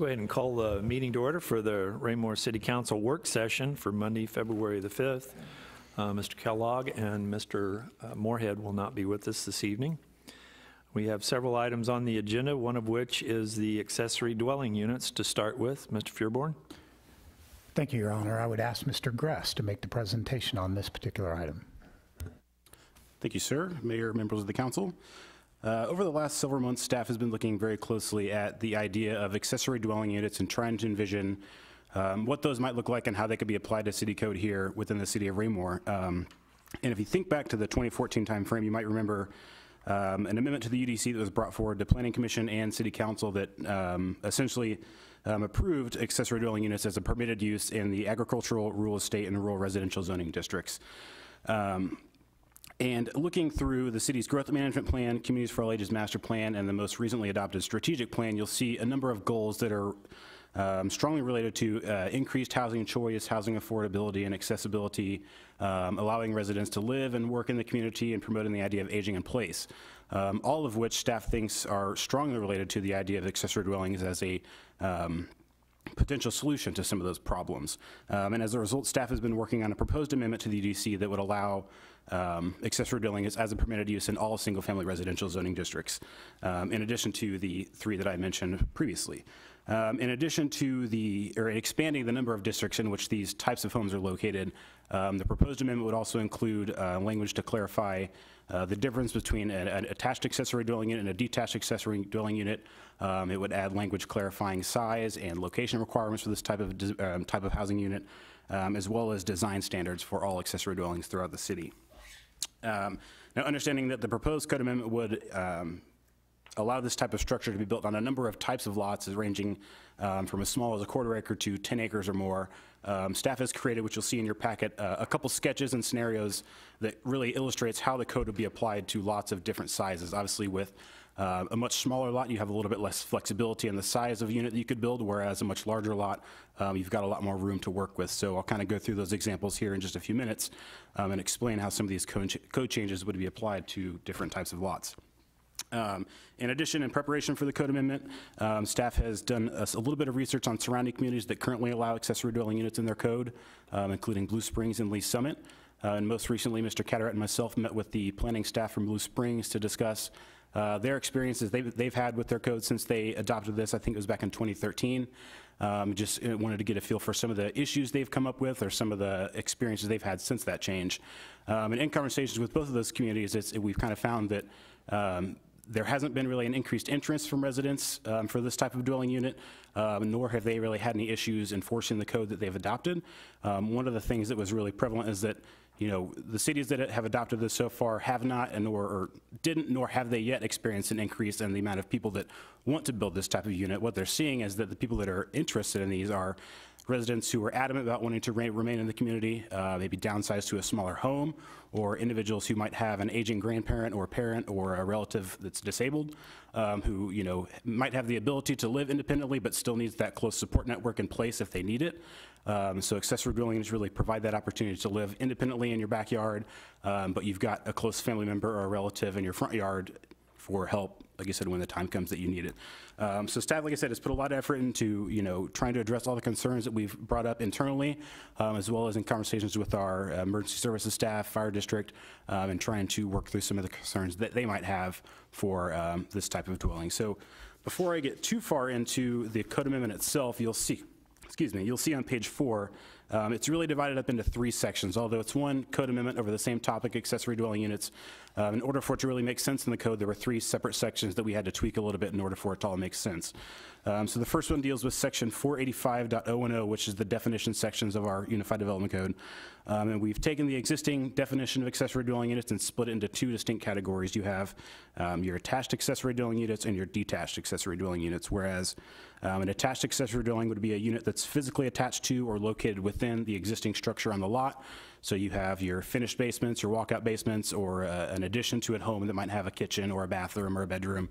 go ahead and call the meeting to order for the Raymore City Council work session for Monday, February the 5th. Mr. Kellogg and Mr. Moorhead will not be with us this evening. We have several items on the agenda, one of which is the accessory dwelling units to start with. Mr. Fearborn. Thank you, Your Honor. I would ask Mr. Gress to make the presentation on this particular item. Thank you, sir. Mayor, members of the council. Over the last several months, staff has been looking very closely at the idea of accessory dwelling units and trying to envision what those might look like and how they could be applied to city code here within the city of Raymore. And if you think back to the 2014 timeframe, you might remember an amendment to the UDC that was brought forward to Planning Commission and City Council that essentially approved accessory dwelling units as a permitted use in the agricultural, rural estate, and rural residential zoning districts. And looking through the city's growth management plan, Communities for All Ages master plan, and the most recently adopted strategic plan, you'll see a number of goals that are strongly related to increased housing choice, housing affordability, and accessibility, allowing residents to live and work in the community, and promoting the idea of aging in place. All of which staff thinks are strongly related to the idea of accessory dwellings as a potential solution to some of those problems. And as a result, staff has been working on a proposed amendment to the UDC that would allow accessory dwellings as a permitted use in all single-family residential zoning districts, in addition to the 3 that I mentioned previously. In addition to expanding the number of districts in which these types of homes are located, the proposed amendment would also include language to clarify the difference between an attached accessory dwelling unit and a detached accessory dwelling unit. It would add language clarifying size and location requirements for this type of housing unit, as well as design standards for all accessory dwellings throughout the city. Now, understanding that the proposed code amendment would allow this type of structure to be built on a number of types of lots, ranging from as small as a 1/4 acre to 10 acres or more. Staff has created, which you'll see in your packet, a couple sketches and scenarios that really illustrates how the code would be applied to lots of different sizes. Obviously, with a much smaller lot, you have a little bit less flexibility in the size of unit that you could build, whereas a much larger lot, you've got a lot more room to work with. So I'll kind of go through those examples here in just a few minutes and explain how some of these code changes would be applied to different types of lots. In addition, in preparation for the code amendment, staff has done a little bit of research on surrounding communities that currently allow accessory dwelling units in their code, including Blue Springs and Lee Summit. And most recently, Mr. Catterett and myself met with the planning staff from Blue Springs to discuss their experiences they've had with their code since they adopted this. I think it was back in 2013. Just wanted to get a feel for some of the issues they've come up with or some of the experiences they've had since that change. And in conversations with both of those communities, we've kind of found that there hasn't been really an increased interest from residents for this type of dwelling unit, nor have they really had any issues enforcing the code that they've adopted. One of the things that was really prevalent is that, you know, the cities that have adopted this so far have not or didn't, nor have they yet experienced an increase in the amount of people that want to build this type of unit. What they're seeing is that the people that are interested in these are residents who are adamant about wanting to remain in the community, maybe downsize to a smaller home, or individuals who might have an aging grandparent or parent or a relative that's disabled, who, you know, might have the ability to live independently but still needs that close support network in place if they need it. So accessory dwelling units really provide that opportunity to live independently in your backyard, but you've got a close family member or a relative in your front yard for help, like I said, when the time comes that you need it. So staff, like I said, has put a lot of effort into, you know, trying to address all the concerns that we've brought up internally, as well as in conversations with our emergency services staff, fire district, and trying to work through some of the concerns that they might have for this type of dwelling. So before I get too far into the code amendment itself, you'll see on page 4, it's really divided up into 3 sections, although it's one code amendment over the same topic, accessory dwelling units. In order for it to really make sense in the code, there were 3 separate sections that we had to tweak a little bit in order for it to all make sense. So the first one deals with section 485.010, which is the definition sections of our Unified Development Code. And we've taken the existing definition of accessory dwelling units and split it into 2 distinct categories. You have your attached accessory dwelling units and your detached accessory dwelling units, whereas an attached accessory dwelling would be a unit that's physically attached to or located within the existing structure on the lot. So you have your finished basements, your walkout basements, or an addition to a home that might have a kitchen or a bathroom or a bedroom.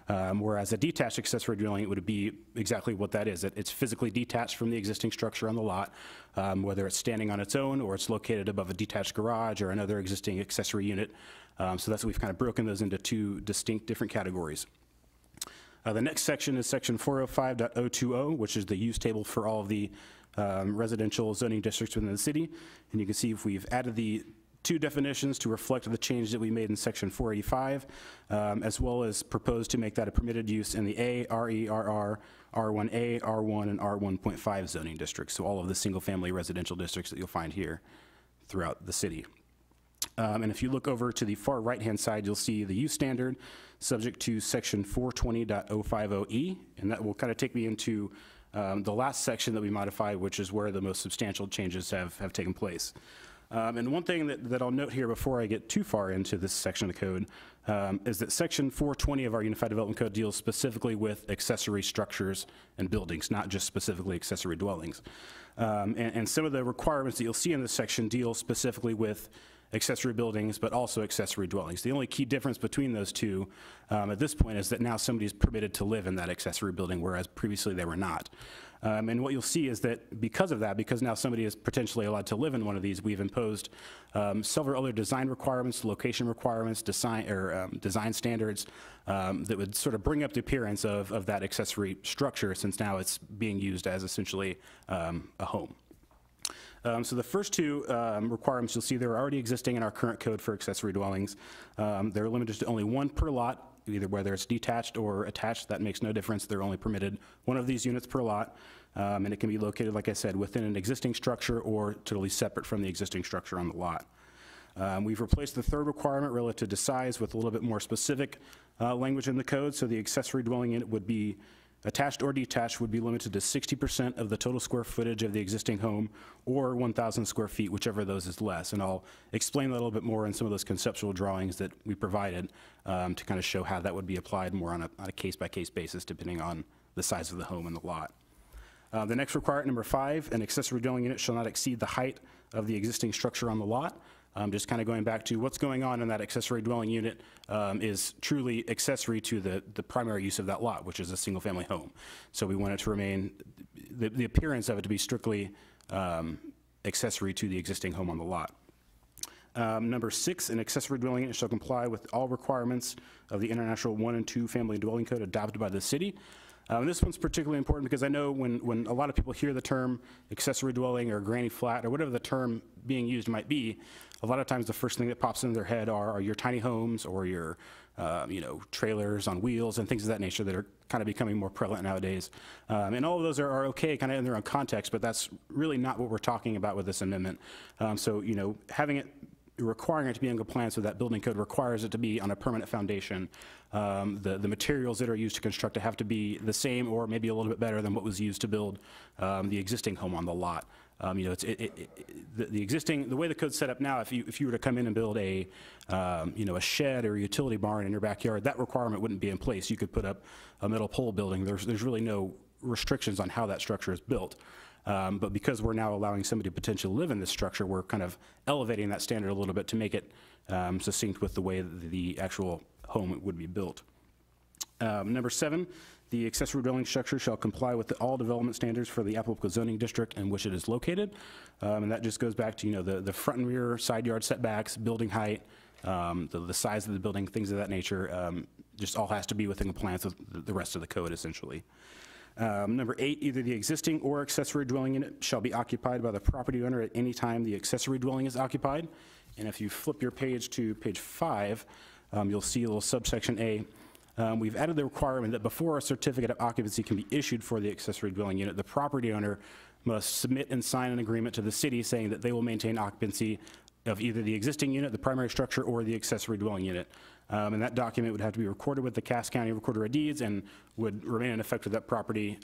Whereas a detached accessory dwelling would be exactly what that is. It's physically detached from the existing structure on the lot, whether it's standing on its own or it's located above a detached garage or another existing accessory unit. So that's what we've kind of broken those into 2 distinct different categories. The next section is section 405.020, which is the use table for all of the residential zoning districts within the city. And you can see if we've added the two definitions to reflect the change that we made in section 485, as well as proposed to make that a permitted use in the A, RE, RR, R1A, R1, and R1.5 zoning districts. So all of the single-family residential districts that you'll find here throughout the city. And if you look over to the far right-hand side, you'll see the use standard subject to section 420.050E, and that will kind of take me into the last section that we modified, which is where the most substantial changes have taken place. And one thing that I'll note here before I get too far into this section of the code is that section 420 of our Unified Development Code deals specifically with accessory structures and buildings, not just specifically accessory dwellings. And some of the requirements that you'll see in this section deal specifically with accessory buildings, but also accessory dwellings. The only key difference between those two at this point is that now somebody's permitted to live in that accessory building, whereas previously they were not. And what you'll see is that because of that, because now somebody is potentially allowed to live in one of these, we've imposed several other design requirements, location requirements, design standards that would sort of bring up the appearance of that accessory structure, since now it's being used as essentially a home. So the first two requirements you'll see they're already existing in our current code for accessory dwellings. They're limited to only one per lot, either whether it's detached or attached, that makes no difference. They're only permitted one of these units per lot, and it can be located, like I said, within an existing structure or totally separate from the existing structure on the lot. We've replaced the third requirement relative to size with a little bit more specific language in the code, so the accessory dwelling unit would be attached or detached would be limited to 60% of the total square footage of the existing home, or 1,000 square feet, whichever of those is less. And I'll explain that a little bit more in some of those conceptual drawings that we provided to kind of show how that would be applied more on a case-by-case basis, depending on the size of the home and the lot. The next requirement, number 5, an accessory dwelling unit shall not exceed the height of the existing structure on the lot. Just kind of going back to what's going on in that accessory dwelling unit is truly accessory to the primary use of that lot, which is a single-family home. So we want it to remain, the appearance of it to be strictly accessory to the existing home on the lot. Number 6, an accessory dwelling unit shall comply with all requirements of the International 1 and 2 Family Dwelling Code adopted by the city. And this one's particularly important because I know when a lot of people hear the term accessory dwelling or granny flat or whatever the term being used might be, a lot of times the first thing that pops into their head are your tiny homes or your trailers on wheels and things of that nature that are kind of becoming more prevalent nowadays. And all of those are okay kind of in their own context, but that's really not what we're talking about with this amendment. So having it, requiring it to be in compliance with that building code requires it to be on a permanent foundation. The materials that are used to construct it have to be the same or maybe a little bit better than what was used to build the existing home on the lot. The way the code's set up now, if you were to come in and build a shed or a utility barn in your backyard, that requirement wouldn't be in place. You could put up a metal pole building. There's really no restrictions on how that structure is built. But because we're now allowing somebody to potentially live in this structure, we're kind of elevating that standard a little bit to make it succinct with the way that the actual home would be built. Number 7, the accessory dwelling structure shall comply with all development standards for the applicable zoning district in which it is located. And that just goes back to the front and rear side yard setbacks, building height, the size of the building, things of that nature. Just all has to be within compliance with the rest of the code, essentially. Number 8, either the existing or accessory dwelling unit shall be occupied by the property owner at any time the accessory dwelling is occupied. And if you flip your page to page 5, you'll see a little subsection A. We've added the requirement that before a certificate of occupancy can be issued for the accessory dwelling unit, the property owner must submit and sign an agreement to the city saying that they will maintain occupancy of either the existing unit, the primary structure, or the accessory dwelling unit. And that document would have to be recorded with the Cass County Recorder of Deeds and would remain in effect with that property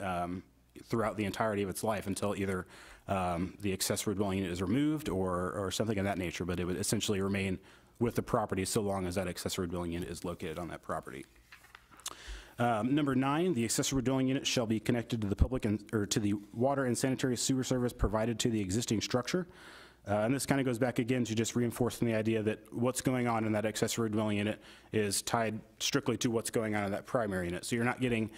throughout the entirety of its life until either the accessory dwelling unit is removed or something of that nature, but it would essentially remain with the property so long as that accessory dwelling unit is located on that property. Number 9, the accessory dwelling unit shall be connected to the public or to the water and sanitary sewer service provided to the existing structure. And this kind of goes back again to just reinforcing the idea that what's going on in that accessory dwelling unit is tied strictly to what's going on in that primary unit. So you're not getting,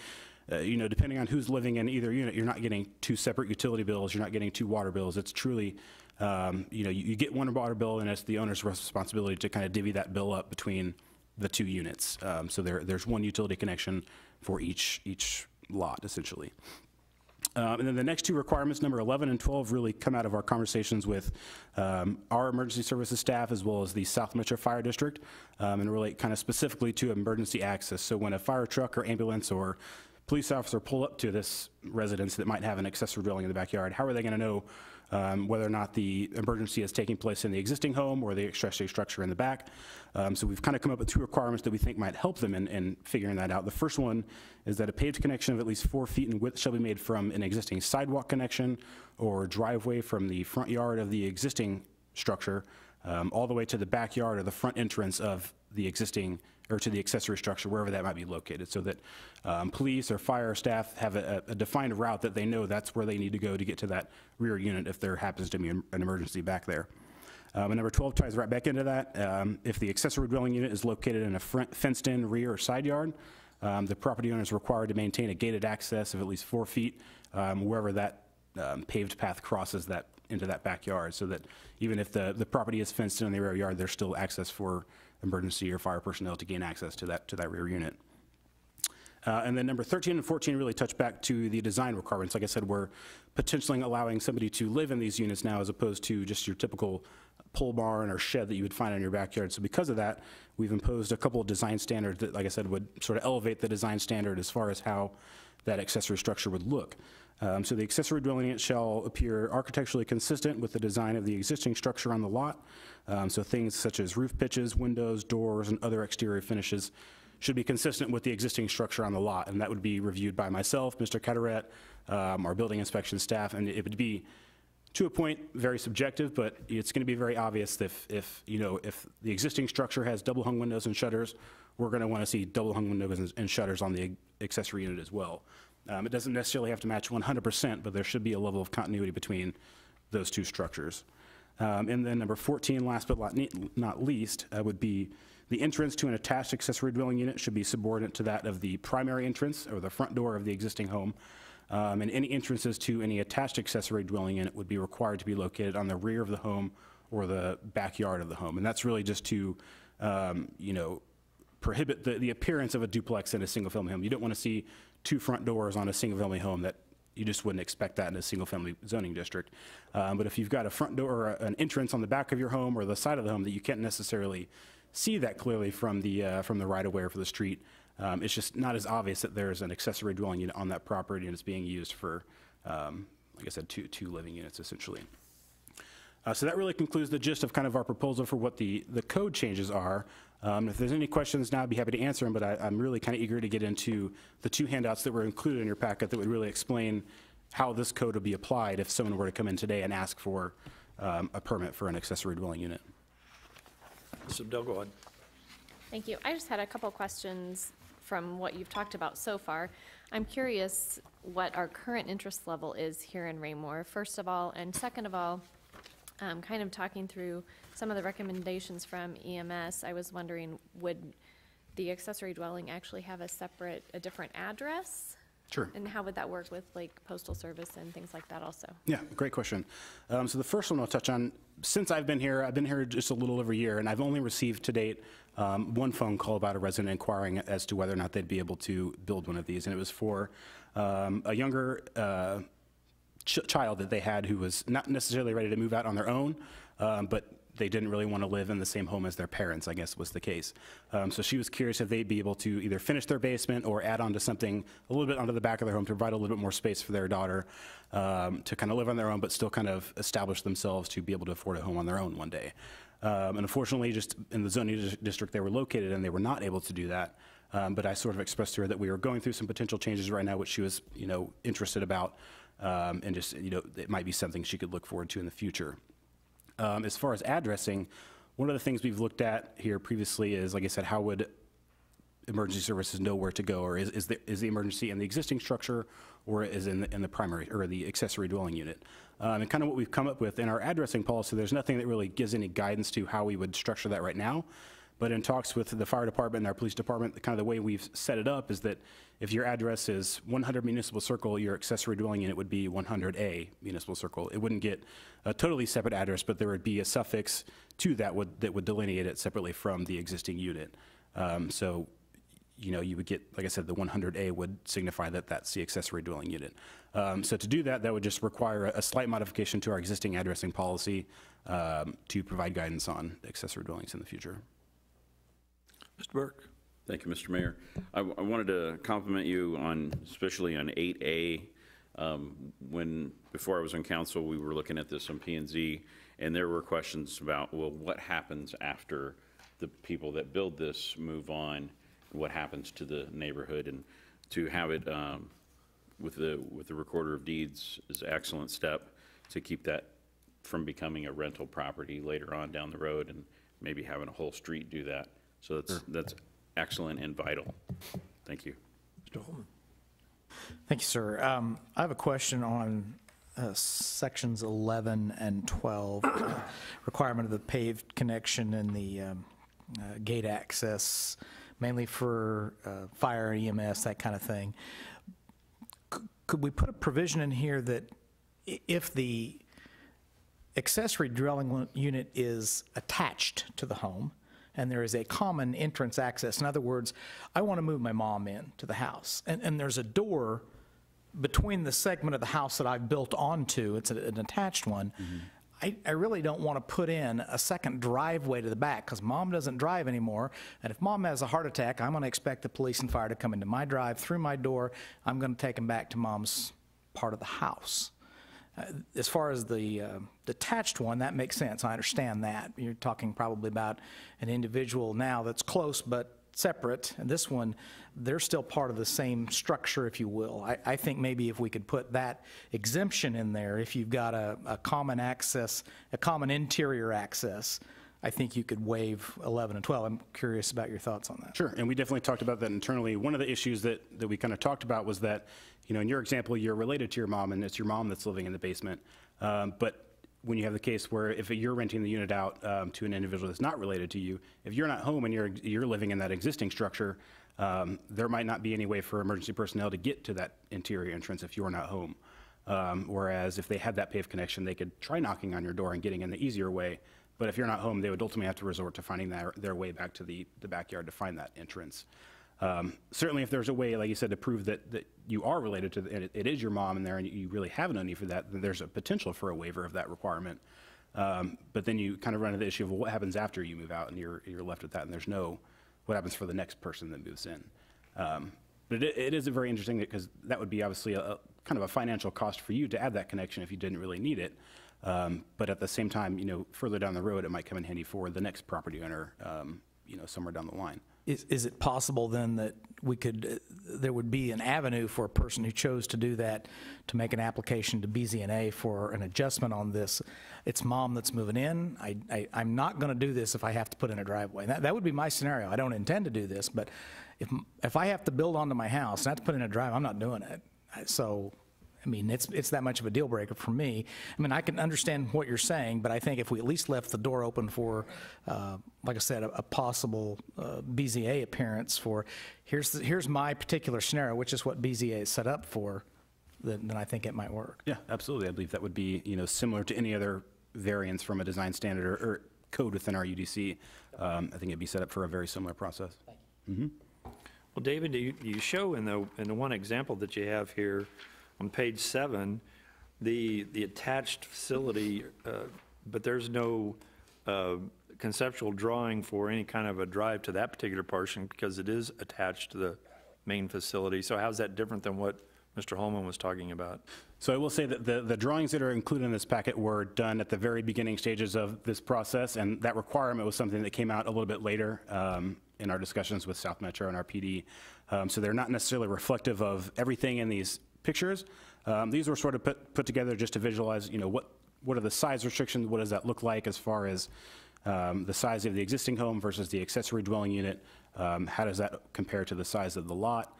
depending on who's living in either unit, you're not getting 2 separate utility bills, you're not getting 2 water bills. It's truly, you get one water bill and it's the owner's responsibility to kind of divvy that bill up between the two units. So there's one utility connection for each lot, essentially. And then the next two requirements, number 11 and 12, really come out of our conversations with our emergency services staff as well as the South Metro Fire District, and relate kind of specifically to emergency access. So when a fire truck or ambulance or police officer pull up to this residence that might have an accessory dwelling in the backyard, how are they going to know whether or not the emergency is taking place in the existing home or the accessory structure in the back? So we've kind of come up with two requirements that we think might help them in figuring that out. The first one is that a paved connection of at least 4 feet in width shall be made from an existing sidewalk connection or driveway from the front yard of the existing structure all the way to the backyard or the front entrance of the existing, or to the accessory structure, wherever that might be located, so that police or fire staff have a defined route that they know that's where they need to go to get to that rear unit if there happens to be an emergency back there. And number 12 ties right back into that. If the accessory dwelling unit is located in a fenced-in rear or side yard, the property owner is required to maintain a gated access of at least 4 feet wherever that paved path crosses that into that backyard, so that even if the property is fenced in the rear yard, there's still access for emergency or fire personnel to gain access to that rear unit. And then number 13 and 14 really touch back to the design requirements. Like I said, we're potentially allowing somebody to live in these units now as opposed to just your typical pole barn or shed that you would find in your backyard. So because of that, we've imposed a couple of design standards that, like I said, would sort of elevate the design standard as far as how that accessory structure would look. So the accessory dwelling unit shall appear architecturally consistent with the design of the existing structure on the lot. So things such as roof pitches, windows, doors, and other exterior finishes should be consistent with the existing structure on the lot, and that would be reviewed by myself, Mr. Carteret, our building inspection staff, and it would be, to a point, very subjective, but it's going to be very obvious if the existing structure has double hung windows and shutters, we're going to want to see double hung windows and shutters on the accessory unit as well. It doesn't necessarily have to match 100%, but there should be a level of continuity between those two structures. And then number 14, last but not least, would be the entrance to an attached accessory dwelling unit should be subordinate to that of the primary entrance or the front door of the existing home. And any entrances to any attached accessory dwelling unit would be required to be located on the rear of the home or the backyard of the home. And that's really just to, prohibit the appearance of a duplex in a single-family home. You don't want to see two front doors on a single-family home. That you just wouldn't expect that in a single-family zoning district. But if you've got a front door or an entrance on the back of your home or the side of the home that you can't necessarily see that clearly from the right-of-way or from the street, it's just not as obvious that there's an accessory dwelling unit on that property and it's being used for, like I said, two living units essentially. So that really concludes the gist of kind of our proposal for what the code changes are. If there's any questions now, I'd be happy to answer them, but I'm really kind of eager to get into the two handouts that were included in your packet that would really explain how this code would be applied if someone were to come in today and ask for a permit for an accessory dwelling unit. So Del, go ahead. Thank you. I just had a couple questions from what you've talked about so far. I'm curious what our current interest level is here in Raymore, first of all, and second of all, kind of talking through some of the recommendations from EMS, I was wondering, would the accessory dwelling actually have a different address? Sure. And how would that work with like postal service and things like that also? Yeah, great question. So the first one I'll touch on, since I've been here just a little over a year, and I've only received to date one phone call about a resident inquiring as to whether or not they'd be able to build one of these, and it was for a younger child that they had who was not necessarily ready to move out on their own, but they didn't really want to live in the same home as their parents, I guess was the case. So she was curious if they'd be able to either finish their basement or add on to something a little bit onto the back of their home to provide a little bit more space for their daughter to kind of live on their own, but still kind of establish themselves to be able to afford a home on their own one day. And unfortunately, just in the zoning district they were located in, they were not able to do that. But I sort of expressed to her that we were going through some potential changes right now, which she was, interested about, and just, it might be something she could look forward to in the future. As far as addressing, one of the things we've looked at here previously is, like I said, how would emergency services know where to go, or is the emergency in the existing structure, or is in the primary or the accessory dwelling unit? And kind of what we've come up with in our addressing policy, there's nothing that really gives any guidance to how we would structure that right now. But in talks with the fire department and our police department, kind of the way we've set it up is that if your address is 100 Municipal Circle, your accessory dwelling unit would be 100A Municipal Circle. It wouldn't get a totally separate address, but there would be a suffix to that would delineate it separately from the existing unit. So, you would get, like I said, the 100A would signify that that's the accessory dwelling unit. So to do that, that would just require a slight modification to our existing addressing policy to provide guidance on accessory dwellings in the future. Mr. Burke. Thank you, Mr. Mayor. I wanted to compliment you on, especially on 8A. Before I was on council, we were looking at this on P&Z, and there were questions about, well, what happens after the people that build this move on? What happens to the neighborhood? And to have it with the recorder of deeds is an excellent step to keep that from becoming a rental property later on down the road, and maybe having a whole street do that. So that's excellent and vital. Thank you. Mr. Holman. Thank you, sir. I have a question on sections 11 and 12, requirement of the paved connection and the gate access, mainly for fire, EMS, that kind of thing. Could we put a provision in here that if the accessory dwelling unit is attached to the home, and there is a common entrance access. In other words, I want to move my mom in to the house, and there's a door between the segment of the house that I've built onto, it's an attached one. I really don't want to put in a second driveway to the back because mom doesn't drive anymore. And if mom has a heart attack, I'm going to expect the police and fire to come into my drive, through my door. I'm going to take them back to mom's part of the house. As far as the detached one, that makes sense. I understand that. You're talking probably about an individual now that's close but separate. And this one, they're still part of the same structure, if you will. I think maybe if we could put that exemption in there, if you've got a common access, a common interior access, I think you could waive 11 and 12. I'm curious about your thoughts on that. Sure, and we definitely talked about that internally. One of the issues that we kind of talked about was that, in your example, you're related to your mom, and it's your mom that's living in the basement. But when you have the case where if you're renting the unit out to an individual that's not related to you, if you're not home and you're living in that existing structure, there might not be any way for emergency personnel to get to that interior entrance if you're not home. Whereas if they had that paved connection, they could try knocking on your door and getting in the easier way. But if you're not home, they would ultimately have to resort to finding their way back to the backyard to find that entrance. Certainly, if there's a way, like you said, to prove that you are related to, and it is your mom in there, and you really have no need for that, then there's a potential for a waiver of that requirement. But then you kind of run into the issue of what happens after you move out, and you're left with that, and there's no what happens for the next person that moves in. But it is a very interesting, because that would be obviously a kind of a financial cost for you to add that connection if you didn't really need it. But at the same time, further down the road, it might come in handy for the next property owner, somewhere down the line. Is it possible then that there would be an avenue for a person who chose to do that to make an application to BZNA for an adjustment on this? It's mom that's moving in. I'm not going to do this if I have to put in a driveway. That would be my scenario. I don't intend to do this, but if I have to build onto my house and I have to put in a driveway, I'm not doing it. So, I mean, it's that much of a deal breaker for me. I mean, I can understand what you're saying, but I think if we at least left the door open for, like I said, a possible BZA appearance for, here's my particular scenario, which is what BZA is set up for, then I think it might work. Yeah, absolutely. I believe that would be, similar to any other variance from a design standard or code within our UDC. I think it'd be set up for a very similar process. Well, David, you show in the one example that you have here on page 7, the attached facility, but there's no conceptual drawing for any kind of a drive to that particular portion because it is attached to the main facility. So how's that different than what Mr. Holman was talking about? So I will say that the drawings that are included in this packet were done at the very beginning stages of this process, and that requirement was something that came out a little bit later in our discussions with South Metro and our PD. So they're not necessarily reflective of everything in these pictures. These were sort of put together just to visualize, what are the size restrictions, what does that look like as far as the size of the existing home versus the accessory dwelling unit, how does that compare to the size of the lot?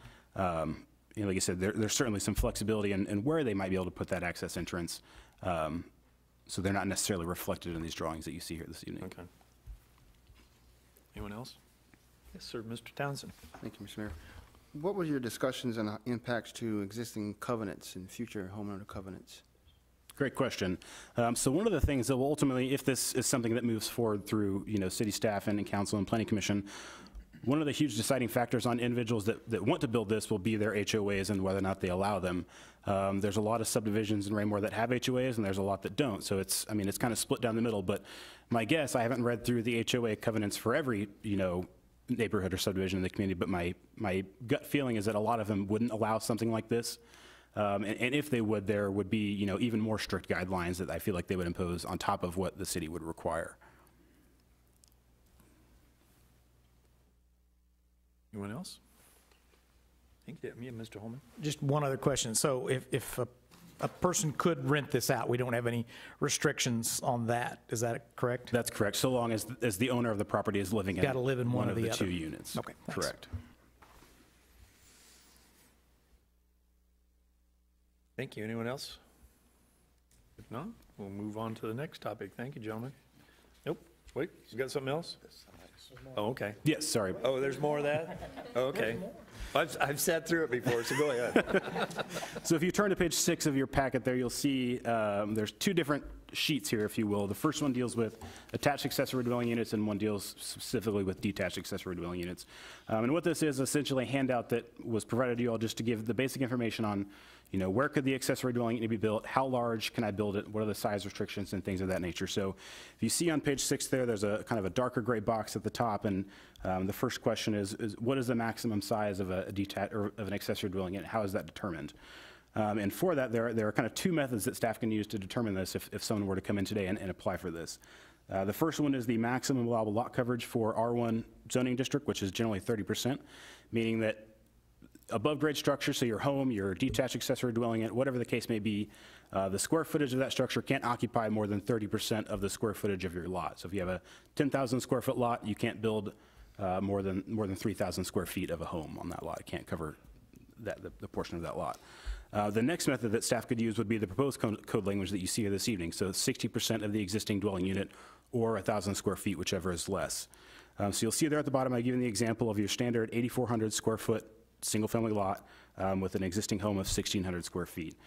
Like I said, there's certainly some flexibility in where they might be able to put that access entrance, so they're not necessarily reflected in these drawings that you see here this evening. Okay. Anyone else? Yes, sir, Mr. Townsend. Thank you, Mr. Mayor. What were your discussions on impacts to existing covenants and future homeowner covenants? Great question. So one of the things that will ultimately, if this is something that moves forward through, city staff and council and planning commission, one of the huge deciding factors on individuals that want to build this will be their HOAs and whether or not they allow them. There's a lot of subdivisions in Raymore that have HOAs, and there's a lot that don't. So it's kind of split down the middle. But my guess, I haven't read through the HOA covenants for every, neighborhood or subdivision in the community, but my gut feeling is that a lot of them wouldn't allow something like this. And if they would, there would be, even more strict guidelines that I feel like they would impose on top of what the city would require. Anyone else? I think that me and Mr. Holman. Just one other question. So if a person could rent this out, we don't have any restrictions on that. Is that correct? That's correct, so long as the owner of the property is living in Gotta live in one or of the the other. 2 units. Okay, thanks. Correct. Thank you. Anyone else? If not, we'll move on to the next topic. Thank you, gentlemen. Nope. Wait, you got something else? Oh, okay. Yes, sorry. Oh, there's more of that? Oh, okay. I've sat through it before, so go ahead. So if you turn to page 6 of your packet there, you'll see there's 2 different sheets here, if you will. The first one deals with attached accessory dwelling units, and one deals specifically with detached accessory dwelling units. And what this is essentially a handout that was provided to you all just to give the basic information on, where could the accessory dwelling unit be built, how large can I build it, what are the size restrictions and things of that nature. So if you see on page 6 there, there's a kind of a darker gray box at the top, and the first question is what is the maximum size of a detached or of an accessory dwelling unit? How is that determined? And for that, there are kind of 2 methods that staff can use to determine this if someone were to come in today and apply for this. The first one is the maximum allowable lot coverage for R1 zoning district, which is generally 30%, meaning that above grade structure, so your home, your detached accessory dwelling unit, whatever the case may be, the square footage of that structure can't occupy more than 30% of the square footage of your lot. So if you have a 10,000 square foot lot, you can't build more than 3,000 square feet of a home on that lot. It can't cover the portion of that lot. The next method that staff could use would be the proposed code language that you see here this evening. So 60% of the existing dwelling unit or 1,000 square feet, whichever is less. So you'll see there at the bottom, I've given the example of your standard 8,400 square foot single family lot with an existing home of 1,600 square feet.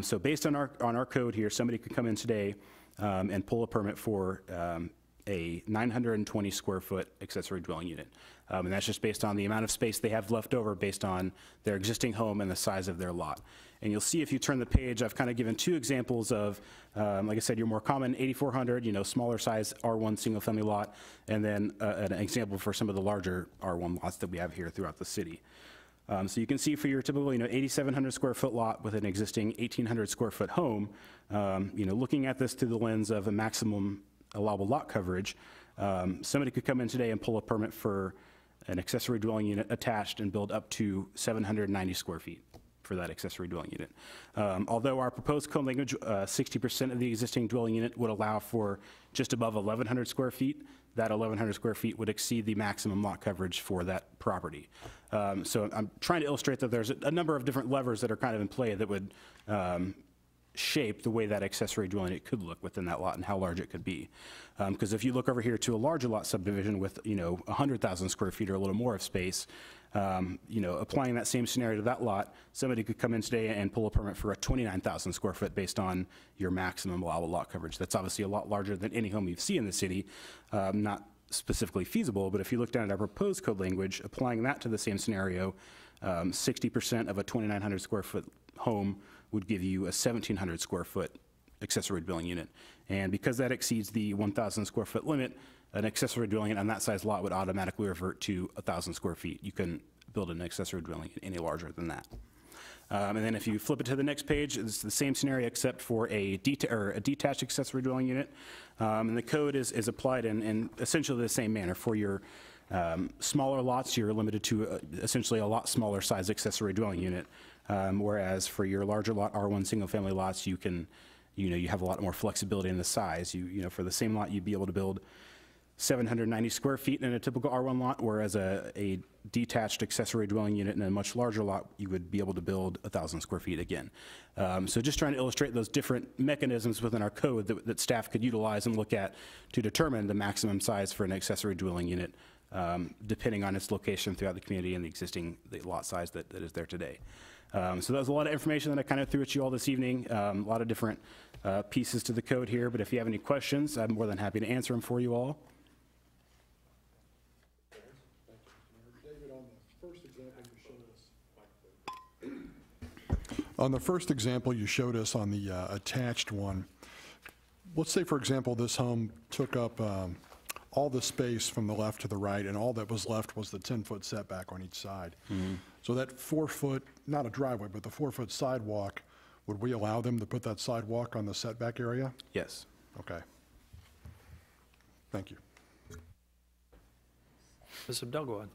So based on our code here, somebody could come in today and pull a permit for a 920 square foot accessory dwelling unit. And that's just based on the amount of space they have left over based on their existing home and the size of their lot. And you'll see if you turn the page, I've kind of given 2 examples of, like I said, your more common 8,400, smaller size R1 single family lot, and then an example for some of the larger R1 lots that we have here throughout the city. So you can see for your typical, 8,700 square foot lot with an existing 1,800 square foot home, looking at this through the lens of a maximum allowable lot coverage, somebody could come in today and pull a permit for an accessory dwelling unit attached and build up to 790 square feet for that accessory dwelling unit. Although our proposed code language, 60% of the existing dwelling unit would allow for just above 1,100 square feet, that 1,100 square feet would exceed the maximum lot coverage for that property. So I'm trying to illustrate that there's a number of different levers that are kind of in play that would shape the way that accessory dwelling unit could look within that lot and how large it could be. Because if you look over here to a larger lot subdivision with 100,000 square feet or a little more of space, applying that same scenario to that lot, somebody could come in today and pull a permit for a 29,000 square foot based on your maximum allowable lot coverage. That's obviously a lot larger than any home you see in the city, not specifically feasible, but if you look down at our proposed code language, applying that to the same scenario, 60% of a 2,900 square foot home would give you a 1,700 square foot accessory dwelling unit. And because that exceeds the 1,000 square foot limit, an accessory dwelling unit on that size lot would automatically revert to 1,000 square feet. You couldn't build an accessory dwelling unit any larger than that. And then if you flip it to the next page, it's the same scenario except for a detached accessory dwelling unit. And the code is applied in essentially the same manner. For your smaller lots, you're limited to essentially a lot smaller size accessory dwelling unit. Whereas for your larger lot, R1 single family lots, you can, you have a lot more flexibility in the size. For the same lot, you'd be able to build 790 square feet in a typical R1 lot, whereas a detached accessory dwelling unit in a much larger lot, you would be able to build 1,000 square feet again. So just trying to illustrate those different mechanisms within our code that staff could utilize and look at to determine the maximum size for an accessory dwelling unit, depending on its location throughout the community and the lot size that is there today. So that was a lot of information that I kind of threw at you all this evening, a lot of different pieces to the code here, but if you have any questions, I'm more than happy to answer them for you all. On the first example you showed us on the attached one, let's say, for example, this home took up all the space from the left to the right, and all that was left was the 10-foot setback on each side. So that 4-foot, not a driveway, but the 4-foot sidewalk, would we allow them to put that sidewalk on the setback area? Yes. Okay. Thank you. Ms. Abdel, go ahead.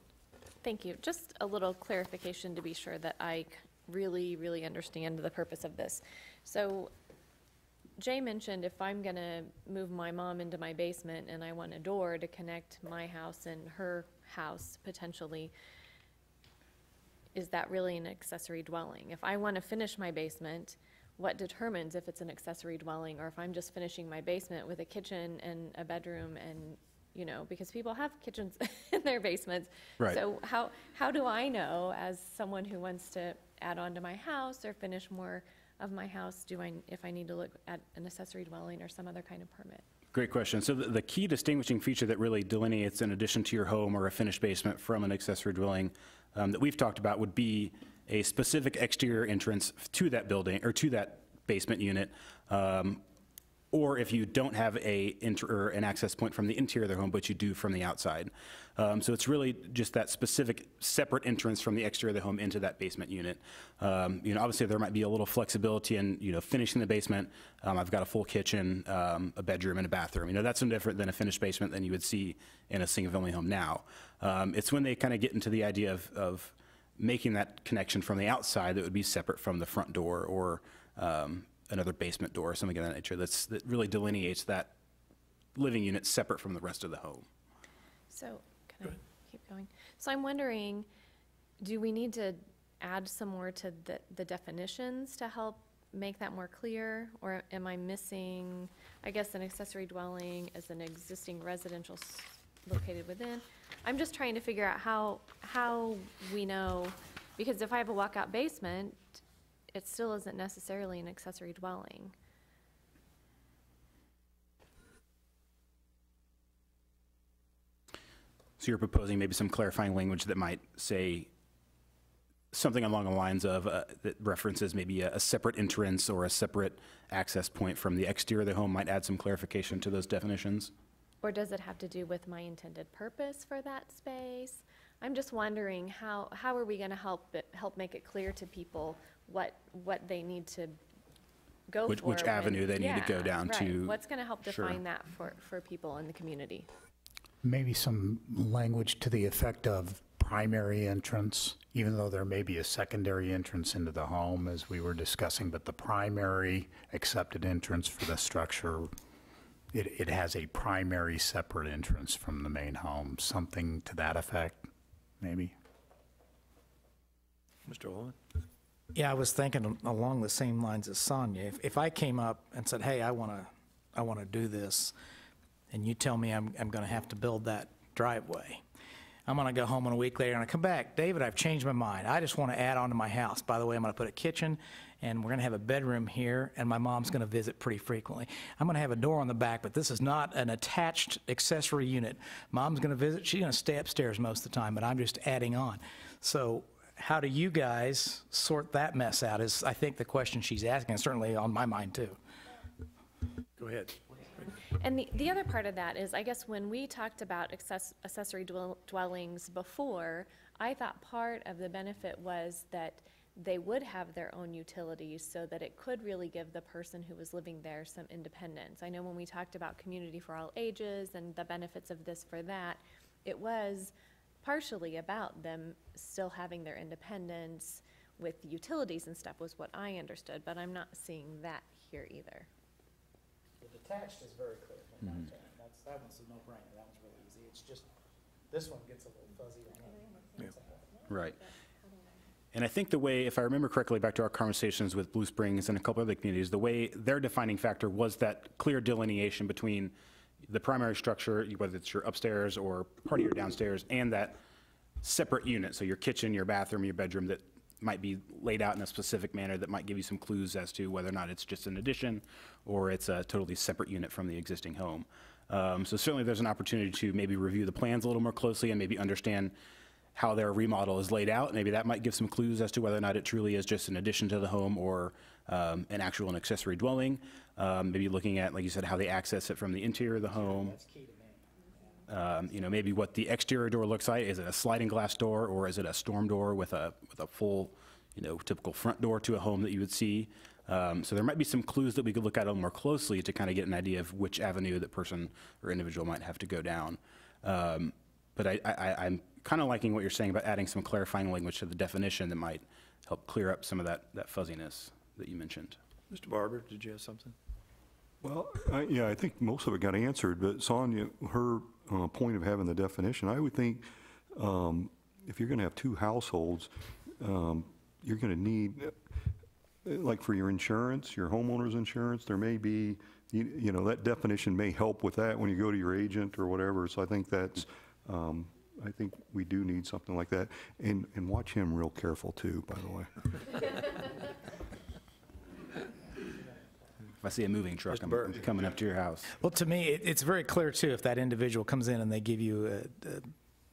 Thank you. Just a little clarification to be sure that I really understand the purpose of this. So Jay mentioned if I'm going to move my mom into my basement and I want a door to connect my house and her house potentially, is that really an accessory dwelling? If I want to finish my basement, what determines if it's an accessory dwelling, or if I'm just finishing my basement with a kitchen and a bedroom and, you know, because people have kitchens in their basements. Right. So how do I know, as someone who wants to add on to my house or finish more of my house, if I need to look at an accessory dwelling or some other kind of permit? Great question. So the key distinguishing feature that really delineates an addition to your home or a finished basement from an accessory dwelling that we've talked about would be a specific exterior entrance to that building or to that basement unit, or if you don't have an access point from the interior of the home, but you do from the outside. So it's really just that specific separate entrance from the exterior of the home into that basement unit. You know, obviously there might be a little flexibility in, you know, finishing the basement. I've got a full kitchen, a bedroom, and a bathroom. You know, that's no different than a finished basement than you would see in a single-family home now. It's when they kind of get into the idea of making that connection from the outside that would be separate from the front door or another basement door or something of that nature that really delineates that living unit separate from the rest of the home. So, can I keep going? So I'm wondering, do we need to add some more to the definitions to help make that more clear? Or am I missing, I guess an accessory dwelling is an existing residential located within? I'm just trying to figure out how we know, because if I have a walkout basement, it still isn't necessarily an accessory dwelling. So you're proposing maybe some clarifying language that might say something along the lines of, that references maybe a separate entrance or a separate access point from the exterior of the home might add some clarification to those definitions? Or does it have to do with my intended purpose for that space? I'm just wondering how are we going to help make it clear to people what they need to go for? Which avenue they need to go down right. to. What's going to help Sure. define that for people in the community? Maybe some language to the effect of primary entrance, even though there may be a secondary entrance into the home, as we were discussing, but the primary accepted entrance for the structure, it has a primary separate entrance from the main home, something to that effect, maybe? Mr. Olin? Yeah, I was thinking along the same lines as Sonia. If I came up and said, hey, I want to do this, and you tell me I'm going to have to build that driveway, I'm going to go home and a week later and I come back, David, I've changed my mind. I just want to add on to my house. By the way, I'm going to put a kitchen, and we're going to have a bedroom here, and my mom's going to visit pretty frequently. I'm going to have a door on the back, but this is not an attached accessory unit. Mom's going to visit. She's going to stay upstairs most of the time, but I'm just adding on. So how do you guys sort that mess out is, I think, the question she's asking, and certainly on my mind, too. Go ahead. And the other part of that is, I guess when we talked about accessory dwellings before, I thought part of the benefit was that they would have their own utilities so that it could really give the person who was living there some independence. I know when we talked about community for all ages and the benefits of this for that, it was partially about them still having their independence with utilities and stuff was what I understood, but I'm not seeing that here either. The detached is very clear. That one's a no-brainer. That one's really easy. It's just, this one gets a little fuzzy. Right. And I think the way, if I remember correctly, back to our conversations with Blue Springs and a couple other communities, the way their defining factor was that clear delineation between the primary structure, whether it's your upstairs or part of your downstairs, and that separate unit, so your kitchen, your bathroom, your bedroom, that might be laid out in a specific manner that might give you some clues as to whether or not it's just an addition or it's a totally separate unit from the existing home. So certainly there's an opportunity to maybe review the plans a little more closely and maybe understand how their remodel is laid out. Maybe that might give some clues as to whether or not it truly is just an addition to the home or an actual and accessory dwelling. Maybe looking at, like you said, how they access it from the interior of the home. You know, maybe what the exterior door looks like. Is it a sliding glass door, or is it a storm door with a full, you know, typical front door to a home that you would see? So there might be some clues that we could look at a little more closely to kind of get an idea of which avenue that person or individual might have to go down. But I'm kind of liking what you're saying about adding some clarifying language to the definition that might help clear up some of that fuzziness that you mentioned. Mr. Barber, did you have something? Well, yeah, I think most of it got answered, but Sonia, her point of having the definition, I would think if you're going to have two households, you're going to need, like for your insurance, your homeowner's insurance, there may be, you know, that definition may help with that when you go to your agent or whatever. So I think that's, I think we do need something like that. And watch him real careful too, by the way. If I see a moving truck, I'm coming up to your house. Well, to me, it's very clear, too, if that individual comes in and they give you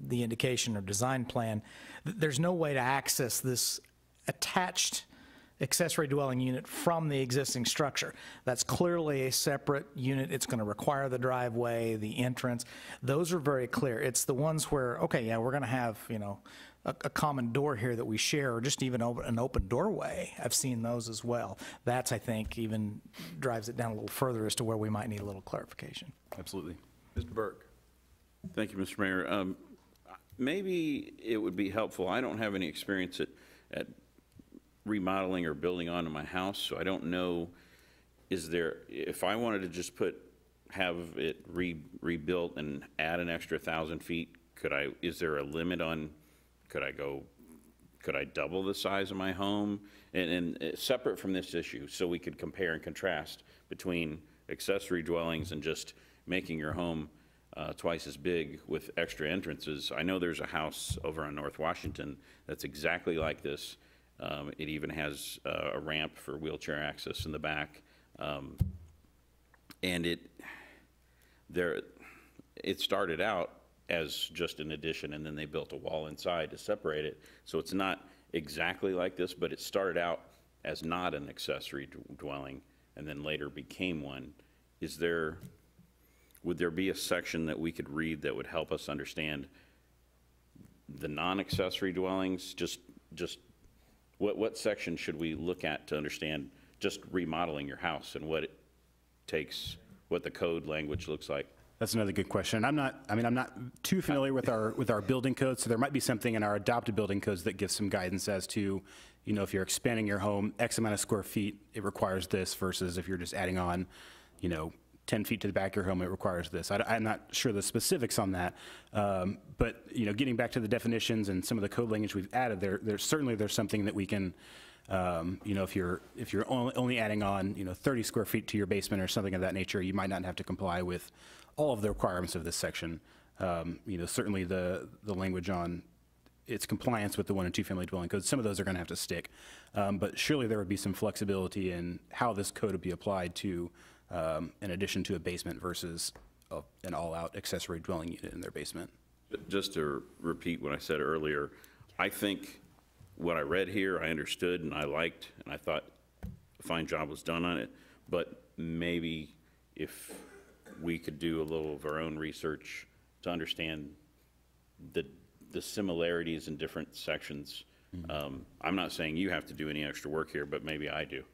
the indication or design plan, there's no way to access this attached accessory dwelling unit from the existing structure. That's clearly a separate unit. It's going to require the driveway, the entrance. Those are very clear. It's the ones where, okay, yeah, we're going to have, you know, a common door here that we share, or just even an open doorway. I've seen those as well. That's, I think, even drives it down a little further as to where we might need a little clarification. Absolutely. Mr. Burke? Thank you, Mr. Mayor. Maybe it would be helpful. I don't have any experience at remodeling or building onto my house, so I don't know, is there, if I wanted to just have it rebuilt and add an extra 1,000 feet, is there a limit on, could I double the size of my home? And separate from this issue, so we could compare and contrast between accessory dwellings and just making your home twice as big with extra entrances. I know there's a house over on North Washington that's exactly like this. It even has a ramp for wheelchair access in the back. And it started out as just an addition, and then they built a wall inside to separate it. So it's not exactly like this, but it started out as not an accessory dwelling and then later became one. Would there be a section that we could read that would help us understand the non-accessory dwellings? Just what section should we look at to understand just remodeling your house and what it takes, what the code language looks like? That's another good question. I'm not too familiar with our building codes, so there might be something in our adopted building codes that gives some guidance as to, you know, if you're expanding your home X amount of square feet, it requires this, versus if you're just adding on, you know, 10 feet to the back of your home, it requires this. I'm not sure the specifics on that, but, you know, getting back to the definitions and some of the code language we've added, there's something that we can, you know, if you're only adding on, you know, 30 square feet to your basement or something of that nature, you might not have to comply with all of the requirements of this section. You know, certainly the language on its compliance with the 1 and 2 family dwelling codes, some of those are going to have to stick. But surely there would be some flexibility in how this code would be applied to, in addition to a basement versus an all-out accessory dwelling unit in their basement. Just to repeat what I said earlier, I think what I read here, I understood and I liked, and I thought a fine job was done on it, but maybe if we could do a little of our own research to understand the similarities in different sections. I'm not saying you have to do any extra work here, but maybe I do.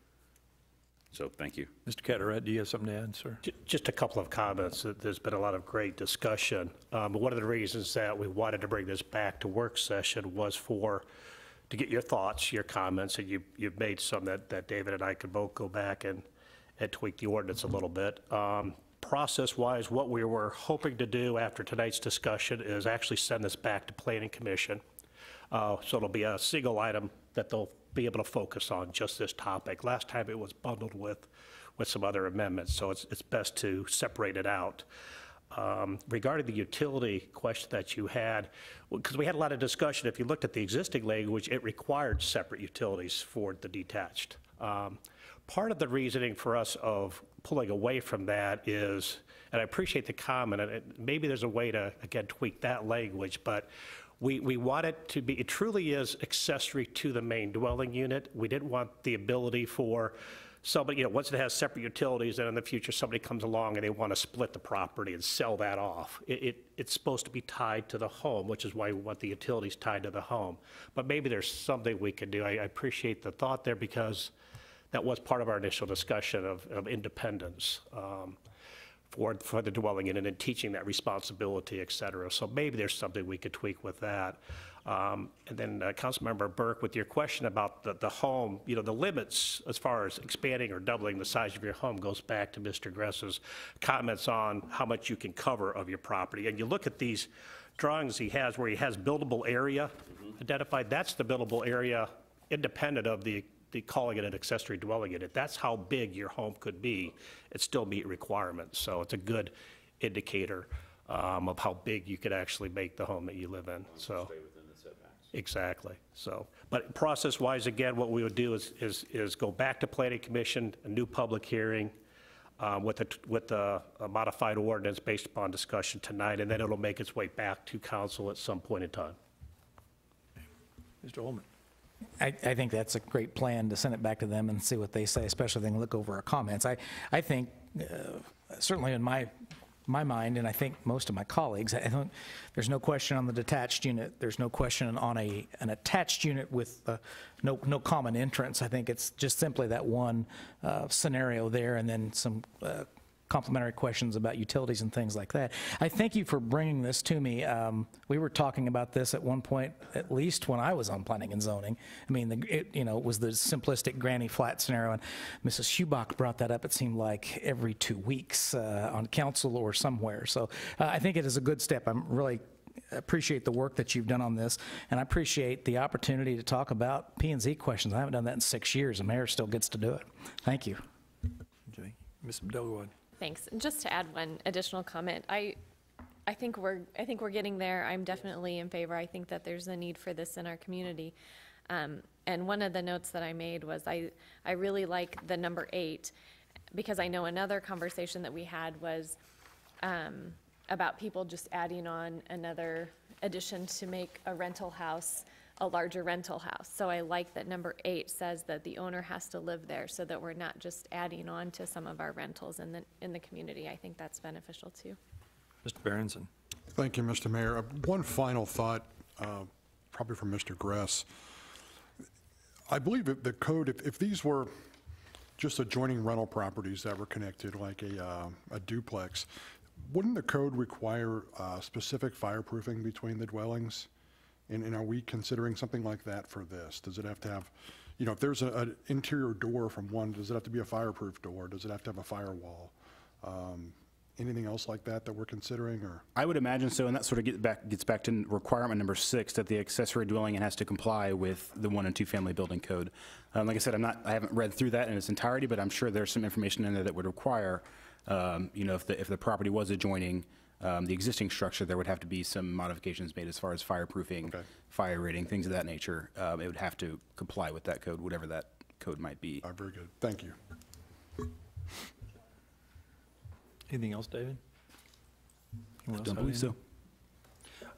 So thank you. Mr. Carteret, do you have something to add, sir? Just a couple of comments. There's been a lot of great discussion. But one of the reasons that we wanted to bring this back to work session was to get your thoughts, your comments, and you've made some that David and I could both go back and tweak the ordinance a little bit. Process-wise, what we were hoping to do after tonight's discussion is actually send this back to Planning Commission. So it'll be a single item that they'll be able to focus on, just this topic. Last time it was bundled with some other amendments, so it's best to separate it out. Regarding the utility question that you had, because we had a lot of discussion, if you looked at the existing language, it required separate utilities for the detached. Part of the reasoning for us of pulling away from that is, and I appreciate the comment, and maybe there's a way to, again, tweak that language, but we want it to be, it truly is accessory to the main dwelling unit. We didn't want the ability for somebody, once it has separate utilities, and in the future, somebody comes along and they want to split the property and sell that off. It's supposed to be tied to the home, which is why we want the utilities tied to the home. But maybe there's something we can do. I appreciate the thought there, because that was part of our initial discussion of independence for the dwelling unit and teaching that responsibility, et cetera. So maybe there's something we could tweak with that. And then Councilmember Burke, with your question about the home, the limits as far as expanding or doubling the size of your home goes back to Mr. Gress's comments on how much you can cover of your property. And you look at these drawings he has where he has buildable area identified. That's the buildable area independent of the calling it an accessory dwelling unit. That's how big your home could be and still meet requirements. So it's a good indicator of how big you could actually make the home that you live in. So Stay within the setbacks. exactly. So, but process-wise, again, what we would do is go back to Planning Commission, a new public hearing with the modified ordinance based upon discussion tonight, and then it'll make its way back to council at some point in time. Mr. Holman. I think that's a great plan to send it back to them and see what they say, especially if they can look over our comments. I think, certainly in my mind, and I think most of my colleagues, I think there's no question on the detached unit. There's no question on an attached unit with no common entrance. I think it's just simply that one scenario there, and then some complimentary questions about utilities and things like that. I thank you for bringing this to me. We were talking about this at one point, at least when I was on planning and zoning. I mean, it was the simplistic granny flat scenario, and Mrs. Schubach brought that up, it seemed like, every 2 weeks on council or somewhere. So I think it is a good step. I'm really appreciate the work that you've done on this, and I appreciate the opportunity to talk about P&Z questions. I haven't done that in 6 years. The mayor still gets to do it. Thank you. Okay. Ms. Abdelgawad. Thanks. And just to add one additional comment, I think we're getting there. I'm definitely in favor. I think that there's a need for this in our community. And one of the notes that I made was I really like the number 8, because I know another conversation that we had was about people just adding on another addition to make a rental house a larger rental house. So I like that number 8 says that the owner has to live there, so that we're not just adding on to some of our rentals in the community. I think that's beneficial too. Mr. Berenson. Thank you, Mr. Mayor. One final thought, probably from Mr. Gress. I believe that the code, if these were just adjoining rental properties that were connected, like a duplex, wouldn't the code require specific fireproofing between the dwellings? And are we considering something like that for this? Does it have to have, if there's an interior door from one, does it have to be a fireproof door? Does it have to have a firewall? Anything else like that we're considering, or? I would imagine so, and that sort of gets back to requirement number 6, that the accessory dwelling has to comply with the 1 and 2 family building code. Like I said, I haven't read through that in its entirety, but I'm sure there's some information in there that would require, if the property was adjoining the existing structure, there would have to be some modifications made as far as fireproofing, fire rating, things of that nature. It would have to comply with that code, whatever that code might be. Very good. Thank you. Anything else, David? Anyone else Don't have believe so. anything?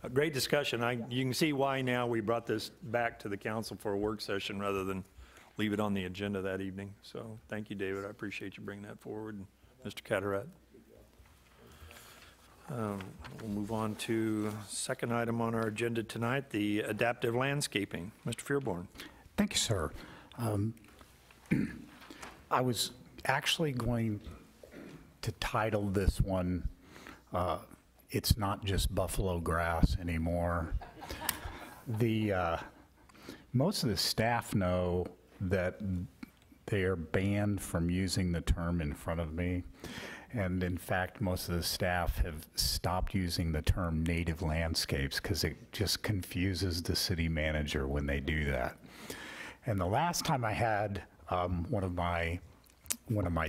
A great discussion. You can see why now we brought this back to the council for a work session rather than leave it on the agenda that evening. So thank you, David. I appreciate you bringing that forward. And Mr. Catarat. We'll move on to second item on our agenda tonight, the adaptive landscaping. Mr. Fearborn. Thank you, sir. I was actually going to title this one, It's Not Just Buffalo Grass Anymore. Most of the staff know that they are banned from using the term in front of me. And in fact, most of the staff have stopped using the term native landscapes because it just confuses the city manager when they do that. And the last time I had one of my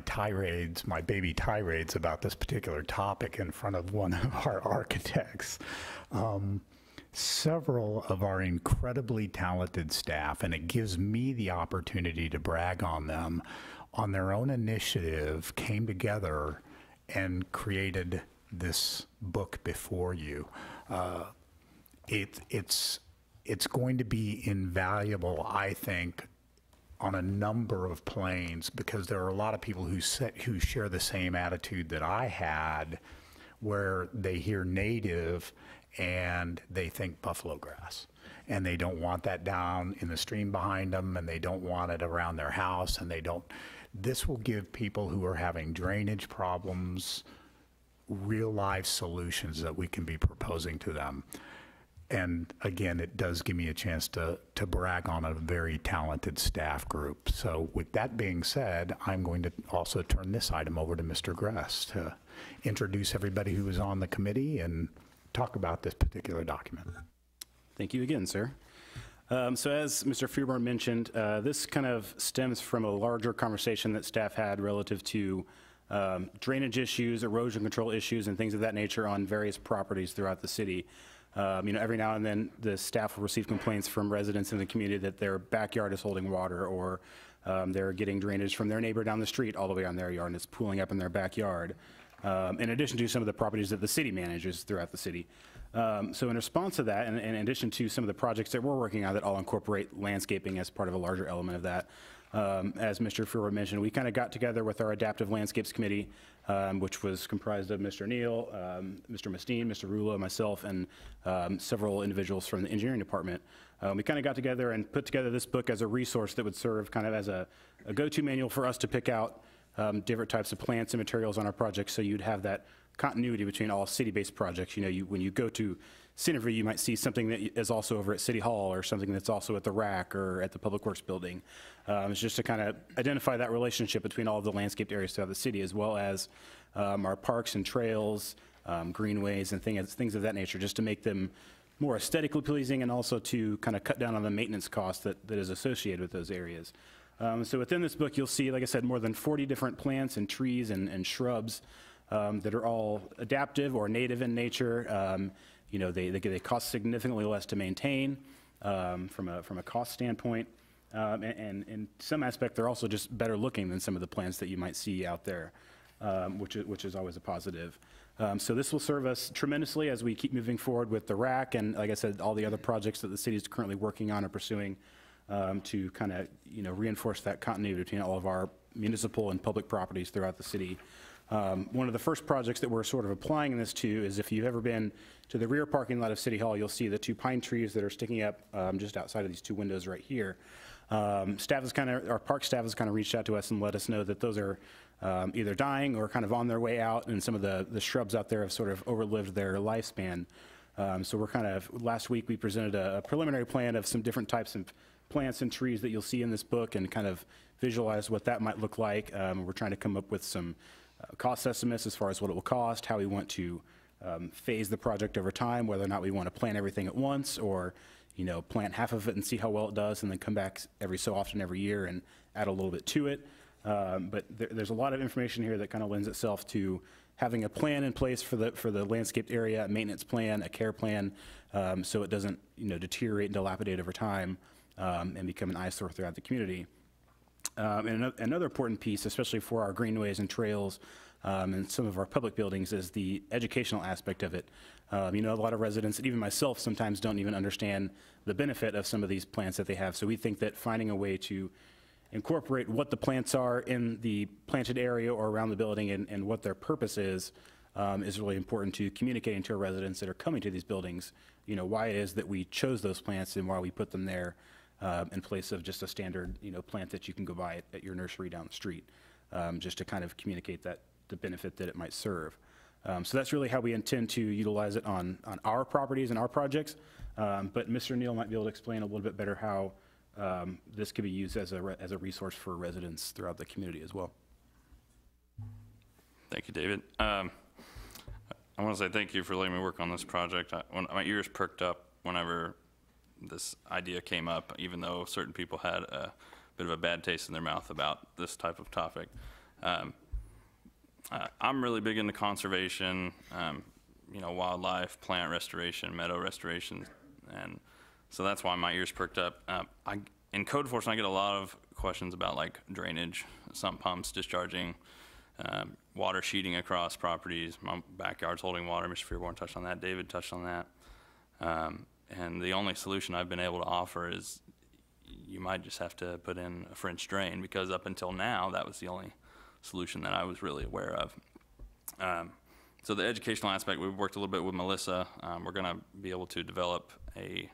tirades, my baby tirades about this particular topic in front of one of our architects, several of our incredibly talented staff, and it gives me the opportunity to brag on them, on their own initiative came together and created this book before you. it's going to be invaluable, I think, on a number of planes, because there are a lot of people who share the same attitude that I had, where they hear native and they think buffalo grass, and they don't want that down in the stream behind them, and they don't want it around their house, and they don't. This will give people who are having drainage problems real life solutions that we can be proposing to them. And again, it does give me a chance to brag on a very talented staff group. So with that being said, I'm going to also turn this item over to Mr. Gress to introduce everybody who is on the committee and talk about this particular document. Thank you again, sir. So as Mr. Fearborn mentioned, this kind of stems from a larger conversation that staff had relative to drainage issues, erosion control issues, and things of that nature on various properties throughout the city. Every now and then the staff will receive complaints from residents in the community that their backyard is holding water, or they're getting drainage from their neighbor down the street all the way on their yard, and it's pooling up in their backyard, in addition to some of the properties that the city manages throughout the city. So in response to that, and in addition to some of the projects that we're working on that all incorporate landscaping as part of a larger element of that, as Mr. Fuhrer mentioned, we kind of got together with our Adaptive Landscapes Committee, which was comprised of Mr. Neal, Mr. Mustine, Mr. Rulo, myself, and several individuals from the engineering department. We kind of got together and put together this book as a resource that would serve kind of as a go-to manual for us to pick out different types of plants and materials on our projects, so you'd have that continuity between all city-based projects. When you go to Centerview, you might see something that is also over at City Hall, or something that's also at the RAC or at the Public Works Building. It's just to kind of identify that relationship between all of the landscaped areas throughout the city, as well as our parks and trails, greenways, and things of that nature, just to make them more aesthetically pleasing, and also to kind of cut down on the maintenance cost that is associated with those areas. So within this book, you'll see, like I said, more than 40 different plants and trees and shrubs that are all adaptive or native in nature. They cost significantly less to maintain from a cost standpoint. And in some aspect, they're also just better looking than some of the plants that you might see out there, which is always a positive. So this will serve us tremendously as we keep moving forward with the RAC, and like I said, all the other projects that the city is currently working on or pursuing, to kind of reinforce that continuity between all of our municipal and public properties throughout the city. One of the first projects that we're sort of applying this to is, if you've ever been to the rear parking lot of City Hall, you'll see the two pine trees that are sticking up just outside of these two windows right here. Our park staff has kind of reached out to us and let us know that those are either dying or kind of on their way out, and some of the shrubs out there have sort of overlived their lifespan. So we're kind of, last week we presented a preliminary plan of some different types of plants and trees that you'll see in this book, and kind of visualize what that might look like. We're trying to come up with some cost estimates as far as what it will cost, how we want to phase the project over time, whether or not we want to plant everything at once, or plant half of it and see how well it does, and then come back every so often every year and add a little bit to it. But there's a lot of information here that kind of lends itself to having a plan in place for the landscaped area, a maintenance plan, a care plan, so it doesn't deteriorate and dilapidate over time, and become an eyesore throughout the community. And another important piece, especially for our greenways and trails and some of our public buildings, is the educational aspect of it. A lot of residents, and even myself, sometimes don't even understand the benefit of some of these plants that they have. So we think that finding a way to incorporate what the plants are in the planted area or around the building, and what their purpose is really important to communicating to our residents that are coming to these buildings, why it is that we chose those plants and why we put them there, in place of just a standard, plant that you can go buy at your nursery down the street, just to kind of communicate the benefit that it might serve. So that's really how we intend to utilize it on our properties and our projects. But Mr. Neal might be able to explain a little bit better how this could be used as a resource for residents throughout the community as well. Thank you, David. I want to say thank you for letting me work on this project. My ears perked up whenever this idea came up, even though certain people had a bit of a bad taste in their mouth about this type of topic. I'm really big into conservation, wildlife, plant restoration, meadow restoration, and so that's why my ears perked up. In code enforcement, I get a lot of questions about like drainage, sump pumps discharging, water sheeting across properties. My backyard's holding water. Mr. Fearborn touched on that. David touched on that. And the only solution I've been able to offer is you might just have to put in a French drain, because up until now, that was the only solution that I was really aware of. So the educational aspect, we've worked a little bit with Melissa. We're going to be able to develop a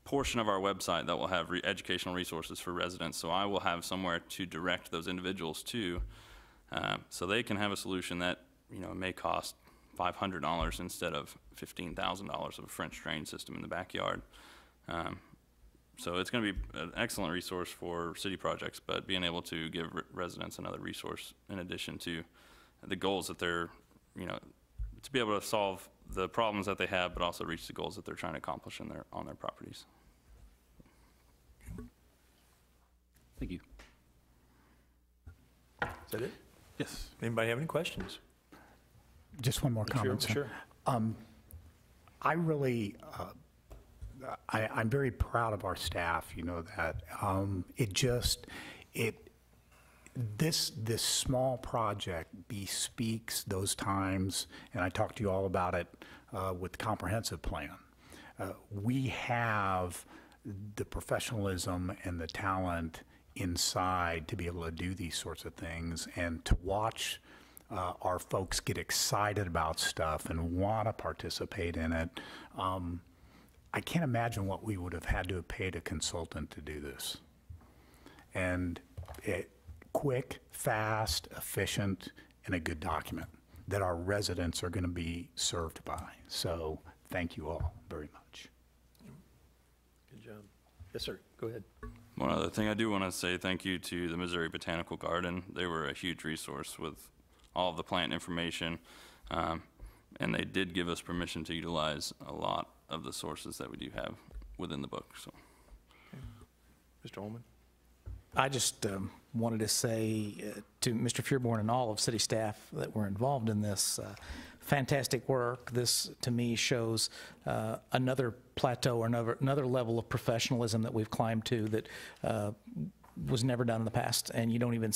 portion of our website that will have educational resources for residents. So I will have somewhere to direct those individuals to, so they can have a solution that, you know, may cost $500 instead of $15,000 of a French drain system in the backyard. So it's going to be an excellent resource for city projects, but being able to give residents another resource in addition to the goals that they're, you know, to be able to solve the problems that they have, but also reach the goals that they're trying to accomplish on their properties. Thank you. Is that it? Yes. Anybody have any questions? Just one more comment, sir. Sure. I really, I'm very proud of our staff, you know that. This small project bespeaks those times, and I talked to you all about it with the comprehensive plan. We have the professionalism and the talent inside to be able to do these sorts of things, and to watch our folks get excited about stuff and want to participate in it. I can't imagine what we would have had to have paid a consultant to do this. And quick, fast, efficient, and a good document that our residents are going to be served by. So thank you all very much. Good job. Yes, sir. Go ahead. One other thing, I do want to say thank you to the Missouri Botanical Garden. They were a huge resource with all of the plant information, and they did give us permission to utilize a lot of the sources that we do have within the book. So, Mr. Holman? I just wanted to say to Mr. Fearborn and all of city staff that were involved in this, fantastic work. This, to me, shows another plateau or another level of professionalism that we've climbed to that was never done in the past, and you don't even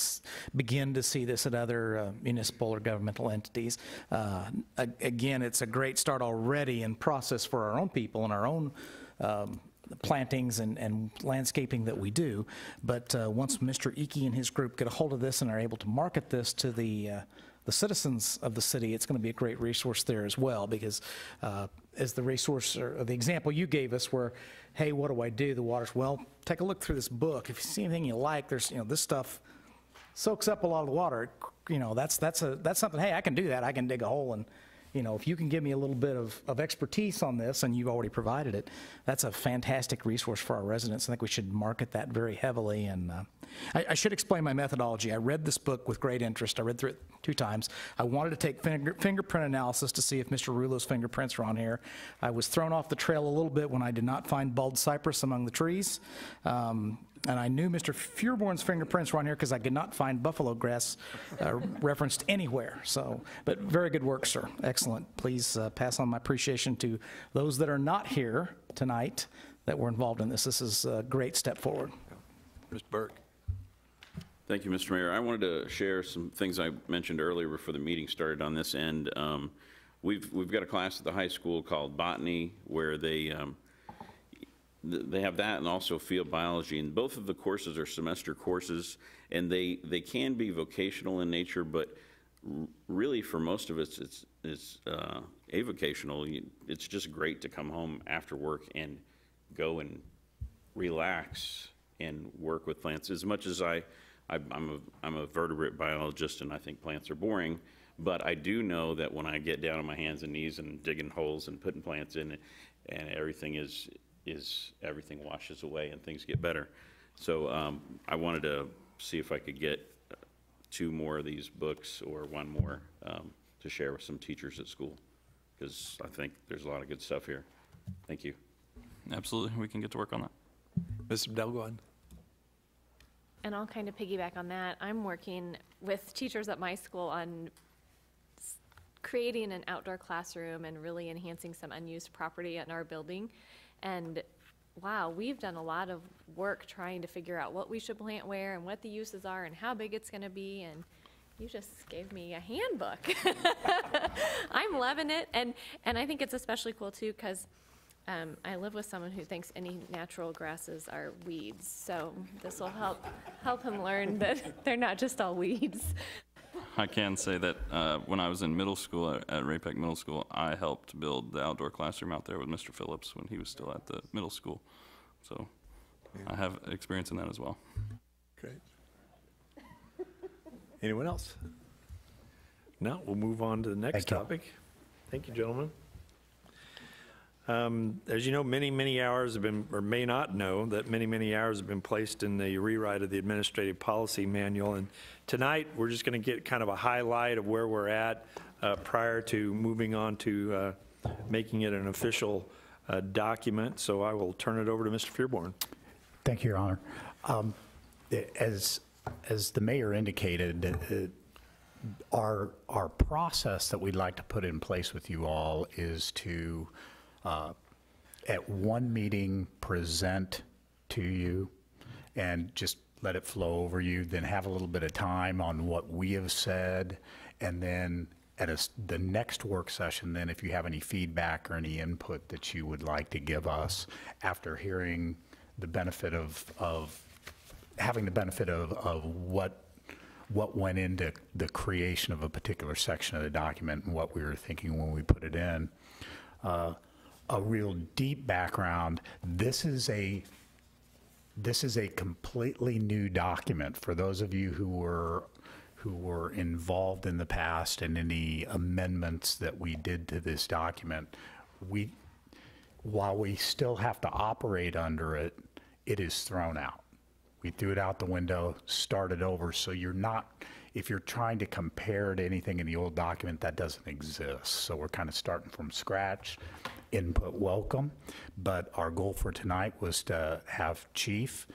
begin to see this at other municipal or governmental entities. Again, it's a great start already in process for our own people and our own plantings and landscaping that we do. But once Mr. Icky and his group get a hold of this and are able to market this to the citizens of the city, it's going to be a great resource there as well, because as the resource or the example you gave us where, hey, what do I do? The water's, well, take a look through this book. If you see anything you like, there's, you know, this stuff soaks up a lot of the water. You know, that's something, hey, I can do that. I can dig a hole, and, you know, if you can give me a little bit of expertise on this, and you've already provided it, that's a fantastic resource for our residents. I think we should market that very heavily. And I should explain my methodology. I read this book with great interest. I read through it 2 times. I wanted to take fingerprint analysis to see if Mr. Rulo's fingerprints are on here. I was thrown off the trail a little bit when I did not find bald cypress among the trees. And I knew Mr. Fearborn's fingerprints were on here because I could not find buffalo grass referenced anywhere. So, but very good work, sir. Excellent. Please pass on my appreciation to those that are not here tonight that were involved in this. This is a great step forward. Mr. Burke? Thank you, Mr. Mayor. I wanted to share some things I mentioned earlier before the meeting started on this end. We've got a class at the high school called botany, where they have that and also field biology, and both of the courses are semester courses, and they can be vocational in nature, but really for most of us it's avocational. It's just great to come home after work and go and relax and work with plants. As much as I'm a vertebrate biologist and I think plants are boring, but I do know that when I get down on my hands and knees and digging holes and putting plants in, and everything everything washes away and things get better. So I wanted to see if I could get 2 more of these books or 1 more to share with some teachers at school, because I think there's a lot of good stuff here. Thank you. absolutely, we can get to work on that. Mr. Delgado? And I'll kind of piggyback on that. I'm working with teachers at my school on creating an outdoor classroom and really enhancing some unused property in our building. And wow, we've done a lot of work trying to figure out what we should plant where and what the uses are and how big it's going to be. And you just gave me a handbook. I'm loving it. And I think it's especially cool too, because I live with someone who thinks any natural grasses are weeds, so this will help him learn that they're not just all weeds. I can say that when I was in middle school at Ray-Pec Middle School, I helped build the outdoor classroom out there with Mr. Phillips when he was still at the middle school. So I have experience in that as well. Great. Anyone else? No, we'll move on to the next Thank you. topic. Thank you, gentlemen. As you know, many hours have been, or may not know, that many hours have been placed in the rewrite of the Administrative Policy Manual. And tonight, we're just going to get kind of a highlight of where we're at prior to moving on to making it an official document. So I will turn it over to Mr. Fearborn. Thank you, Your Honor. As the mayor indicated, our process that we'd like to put in place with you all is to, at one meeting, present to you and just let it flow over you, then have a little bit of time on what we have said, and then at the next work session, then if you have any feedback or any input that you would like to give us after hearing the benefit of having the benefit of what went into the creation of a particular section of the document and what we were thinking when we put it in. A real deep background. This is a completely new document for those of you who were involved in the past and any amendments that we did to this document. While we still have to operate under it, it is thrown out. We threw it out the window, started over, so you're not, if you're trying to compare to anything in the old document, that doesn't exist. So we're kind of starting from scratch. Input welcome, but our goal for tonight was to have Chief,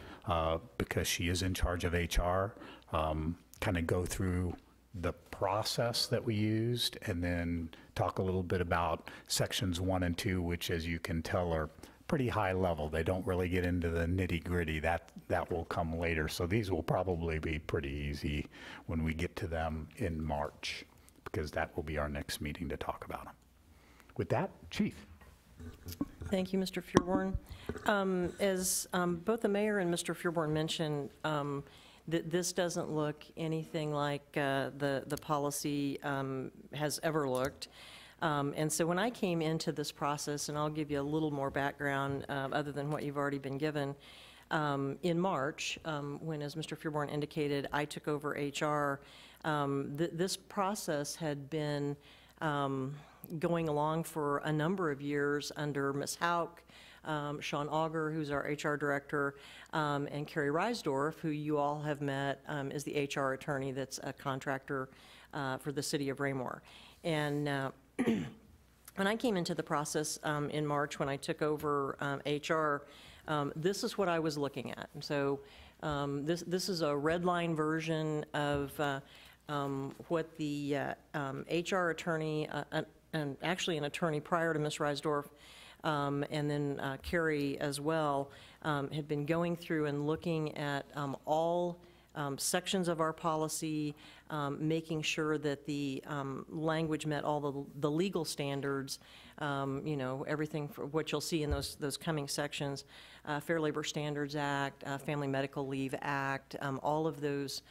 because she is in charge of HR, kind of go through the process that we used and then talk a little bit about sections 1 and 2, which, as you can tell, are pretty high level. They don't really get into the nitty-gritty. That will come later. So these will probably be pretty easy when we get to them in March, because that will be our next meeting to talk about them. With that, Chief. Thank you, Mr. Fearborn. As both the mayor and Mr. Fearborn mentioned, this doesn't look anything like the policy has ever looked. And so when I came into this process, and I'll give you a little more background other than what you've already been given, in March, when, as Mr. Fearborn indicated, I took over HR, this process had been going along for a number of years under Ms. Hauk, Sean Auger, who's our HR director, and Carrie Reisdorf, who you all have met, is the HR attorney that's a contractor for the city of Raymore. And when I came into the process in March, when I took over HR, this is what I was looking at. And so this is a red line version of what the HR attorney, and actually an attorney prior to Ms. Reisdorf, and then Carrie as well, had been going through and looking at all sections of our policy, making sure that the language met all the legal standards, you know, everything for what you'll see in those coming sections, Fair Labor Standards Act, Family Medical Leave Act, all of those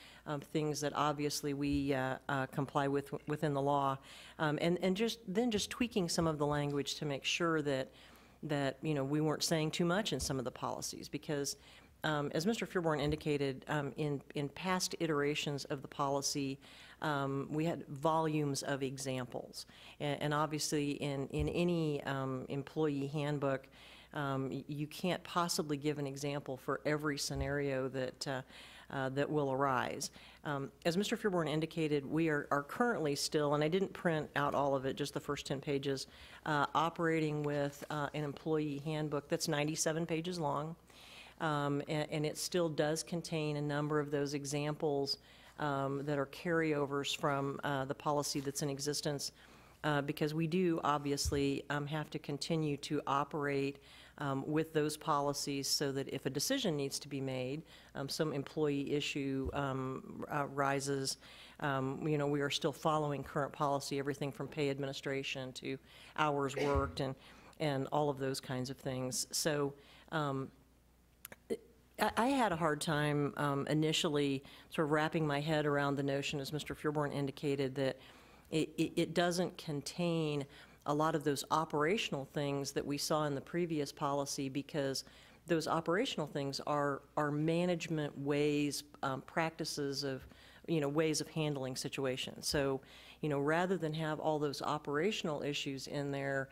things that obviously we comply with within the law, and just tweaking some of the language to make sure that you know, we weren't saying too much in some of the policies, because as Mr. Fearborn indicated, in past iterations of the policy, we had volumes of examples. And obviously, in any employee handbook, you can't possibly give an example for every scenario that will arise. As Mr. Fearborn indicated, we are currently still, and I didn't print out all of it, just the first 10 pages, operating with an employee handbook that's 97 pages long. And it still does contain a number of those examples that are carryovers from the policy that's in existence, because we do obviously have to continue to operate with those policies, so that if a decision needs to be made, some employee issue rises, you know, we are still following current policy, everything from pay administration to hours worked. And and all of those kinds of things. So I had a hard time initially sort of wrapping my head around the notion, as Mr. Feuerborn indicated, that it doesn't contain a lot of those operational things that we saw in the previous policy, because those operational things are management ways, practices of, ways of handling situations. So, rather than have all those operational issues in there,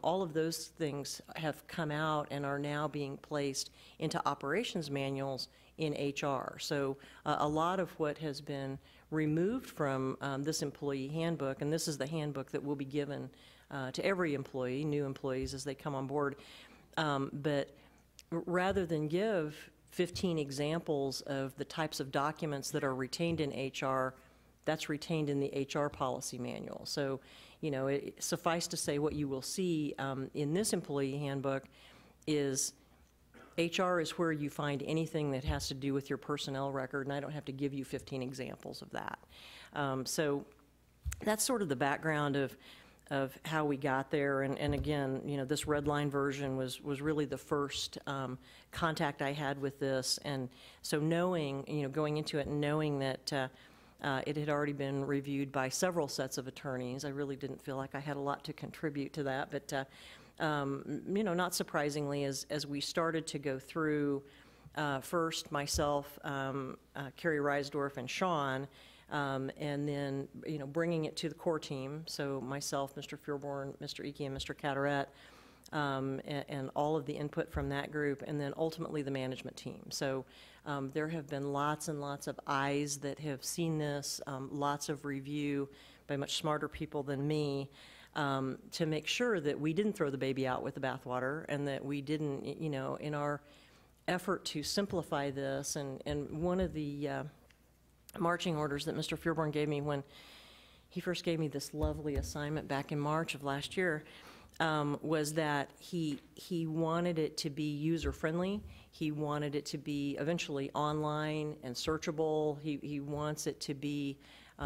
all of those things have come out and are now being placed into operations manuals in HR. So a lot of what has been removed from this employee handbook, and this is the handbook that will be given to every employee, new employees as they come on board, but rather than give 15 examples of the types of documents that are retained in HR, that's retained in the HR policy manual. So, suffice to say, what you will see in this employee handbook is HR is where you find anything that has to do with your personnel record, and I don't have to give you 15 examples of that. So that's sort of the background of how we got there. And again, this red line version was really the first contact I had with this. And so knowing, going into it and knowing that it had already been reviewed by several sets of attorneys, I really didn't feel like I had a lot to contribute to that. But, not surprisingly, as we started to go through, first myself, Carrie Reisdorf, and Sean, and then, bringing it to the core team, so myself, Mr. Feuerborn, Mr. Icky, and Mr. Cataret, and all of the input from that group, and then ultimately the management team. So there have been lots and lots of eyes that have seen this, lots of review by much smarter people than me, to make sure that we didn't throw the baby out with the bathwater, and that we didn't, in our effort to simplify this, and one of the marching orders that Mr. Feuerborn gave me when he first gave me this lovely assignment back in March of last year, was that he wanted it to be user-friendly. He wanted it to be eventually online and searchable. He wants it to be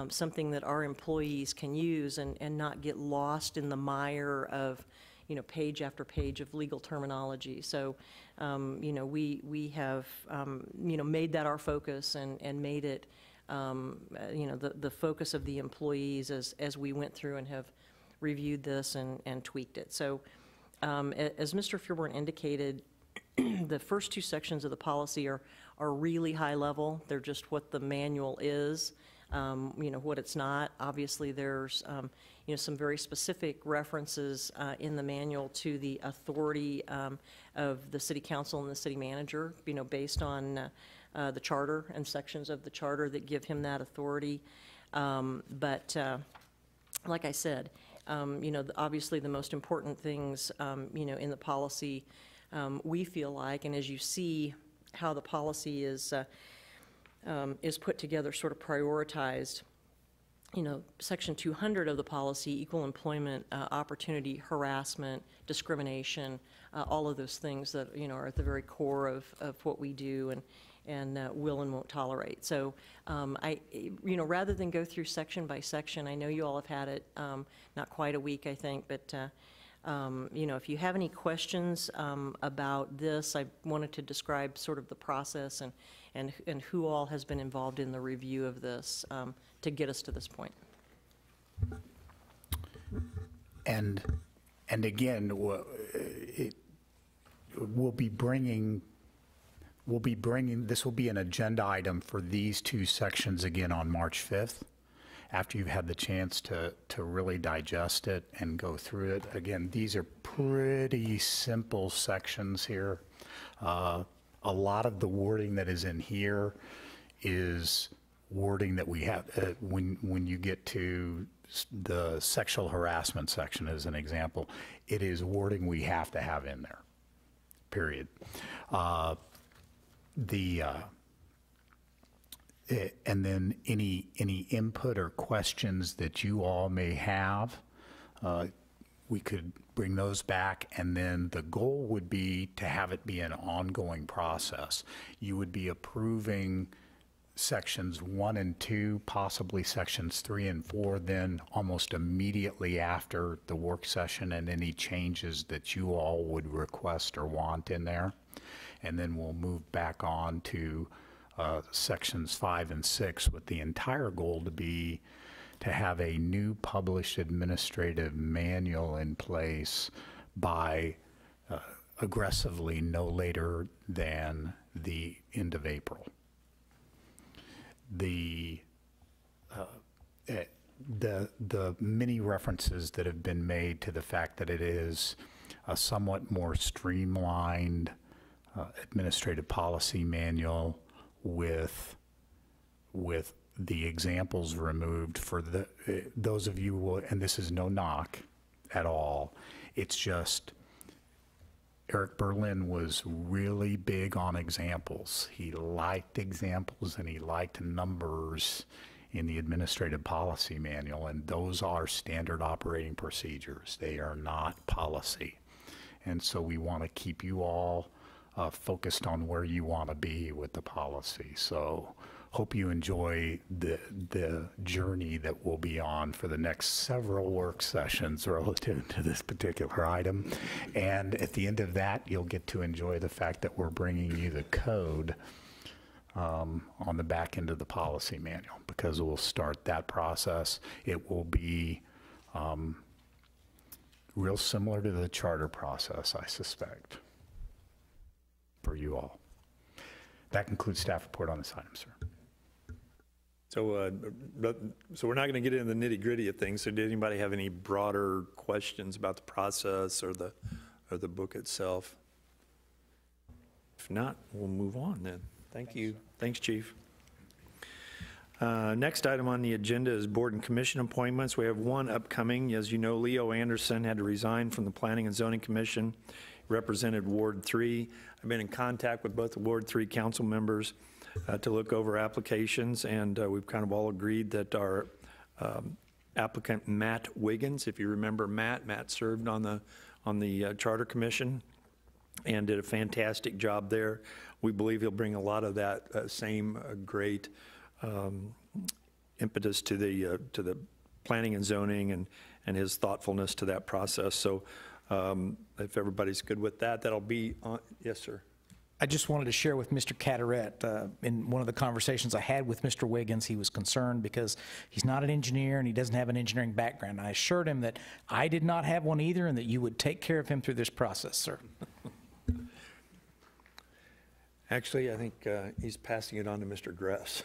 something that our employees can use and not get lost in the mire of, page after page of legal terminology. So, we have, made that our focus and made it, the focus of the employees as we went through and have reviewed this and tweaked it. So as Mr. Feuerborn indicated, the first two sections of the policy are really high level. They're just what the manual is, what it's not. Obviously, there's some very specific references in the manual to the authority of the city council and the city manager, based on the charter and sections of the charter that give him that authority. But like I said, obviously the most important things, in the policy, we feel like, and as you see how the policy is put together, sort of prioritized, Section 200 of the policy, equal employment opportunity, harassment, discrimination, all of those things that, are at the very core of what we do and will and won't tolerate. So rather than go through section by section, I know you all have had it not quite a week, I think, but if you have any questions about this, I wanted to describe sort of the process and who all has been involved in the review of this to get us to this point. And again, we'll be bringing, this will be an agenda item for these two sections again on March 5th, after you've had the chance to really digest it and go through it. Again, these are pretty simple sections here. A lot of the wording that is in here is wording that we have when you get to the sexual harassment section as an example. It is wording we have to have in there, period. And then any input or questions that you all may have, we could bring those back, and then the goal would be to have it be an ongoing process. You would be approving sections 1 and 2, possibly sections 3 and 4, then almost immediately after the work session, and any changes that you all would request or want in there. And then we'll move back on to sections 5 and 6, with the entire goal to be to have a new published administrative manual in place by aggressively no later than the end of April. The many references that have been made to the fact that it is a somewhat more streamlined administrative policy manual with the examples removed for those of you who, and this is no knock at all, it's just Eric Berlin was really big on examples. He liked examples and he liked numbers in the administrative policy manual, and those are standard operating procedures. They are not policy. And so we want to keep you all focused on where you want to be with the policy. So hope you enjoy the journey that we'll be on for the next several work sessions relative to this particular item. And at the end of that, you'll get to enjoy the fact that we're bringing you the code on the back end of the policy manual, because we'll start that process. It will be real similar to the charter process, I suspect, for you all. That concludes staff report on this item, sir. So, so we're not going to get into the nitty-gritty of things. So did anybody have any broader questions about the process or the book itself? If not, we'll move on then. Thank you. Thanks, Chief. Next item on the agenda is board and commission appointments. We have one upcoming. As you know, Leo Anderson had to resign from the Planning and Zoning Commission, represented Ward 3. I've been in contact with both the Ward 3 council members to look over applications, and we've kind of all agreed that our applicant, Matt Wiggins, if you remember Matt served on the Charter Commission and did a fantastic job there. We believe he'll bring a lot of that same great impetus to the planning and zoning and his thoughtfulness to that process. So if everybody's good with that, that'll be on. Yes, sir. I just wanted to share with Mr. Carteret, in one of the conversations I had with Mr. Wiggins, he was concerned because he's not an engineer and he doesn't have an engineering background. I assured him that I did not have one either and that you would take care of him through this process, sir. Actually, I think he's passing it on to Mr. Gress.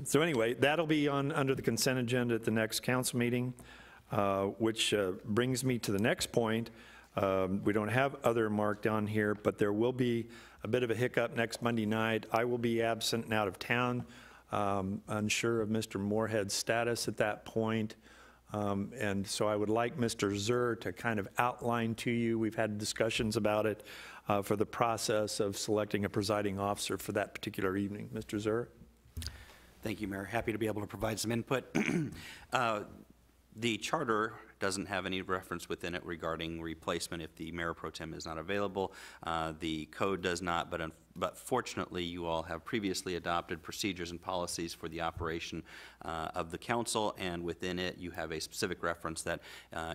So anyway, that'll be under the consent agenda at the next council meeting, which brings me to the next point. We don't have other marked on here, but there will be a bit of a hiccup next Monday night. I will be absent and out of town, unsure of Mr. Moorhead's status at that point. And so I would like Mr. Zur to kind of outline to you, we've had discussions about it, for the process of selecting a presiding officer for that particular evening. Mr. Zur? Thank you, Mayor. Happy to be able to provide some input. The charter doesn't have any reference within it regarding replacement if the mayor pro tem is not available. The code does not, but fortunately you all have previously adopted procedures and policies for the operation of the council, and within it you have a specific reference that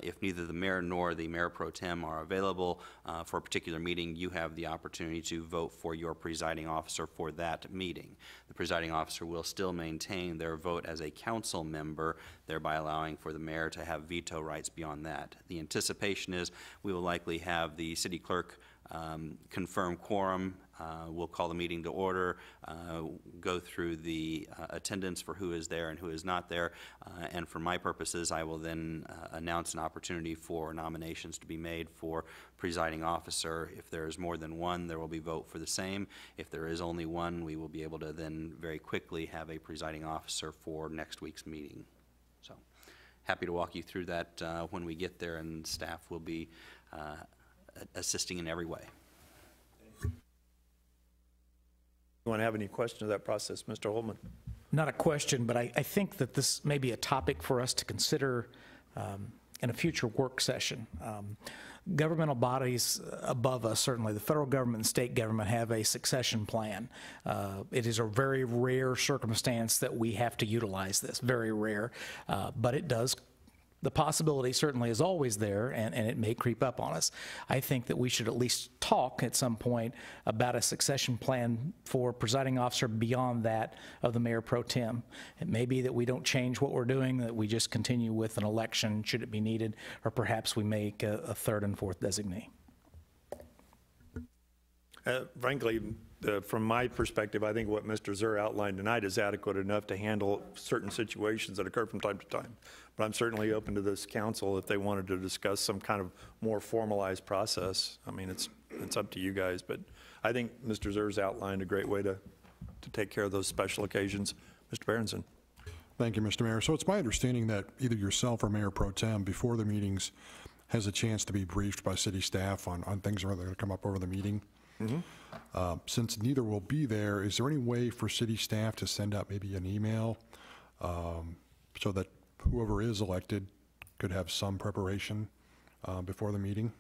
if neither the mayor nor the mayor pro tem are available for a particular meeting, you have the opportunity to vote for your presiding officer for that meeting. The presiding officer will still maintain their vote as a council member, thereby allowing for the mayor to have veto rights beyond that. The anticipation is we will likely have the city clerk confirm quorum. We'll call the meeting to order, go through the attendance for who is there and who is not there, and for my purposes, I will then announce an opportunity for nominations to be made for presiding officer. If there is more than one, there will be vote for the same. If there is only one, we will be able to then very quickly have a presiding officer for next week's meeting. So happy to walk you through that when we get there, and staff will be assisting in every way. You want to have any question of that process, Mr. Holman? Not a question, but I think that this may be a topic for us to consider in a future work session. Governmental bodies above us, certainly the federal government and state government, have a succession plan. It is a very rare circumstance that we have to utilize this, very rare, but it does. The possibility certainly is always there, and it may creep up on us. I think that we should at least talk at some point about a succession plan for presiding officer beyond that of the mayor pro tem. It may be that we don't change what we're doing, that we just continue with an election should it be needed, or perhaps we make a third and fourth designee. Frankly, from my perspective, I think what Mr. Zur outlined tonight is adequate enough to handle certain situations that occur from time to time. But I'm certainly open to this council if they wanted to discuss some kind of more formalized process. I mean, it's up to you guys, but I think Mr. Zur's outlined a great way to take care of those special occasions. Mr. Berenson. Thank you, Mr. Mayor. So it's my understanding that either yourself or Mayor Pro Tem, before the meetings, has a chance to be briefed by city staff on things that are going to come up over the meeting. Since neither will be there, is there any way for city staff to send out maybe an email so that whoever is elected could have some preparation before the meeting?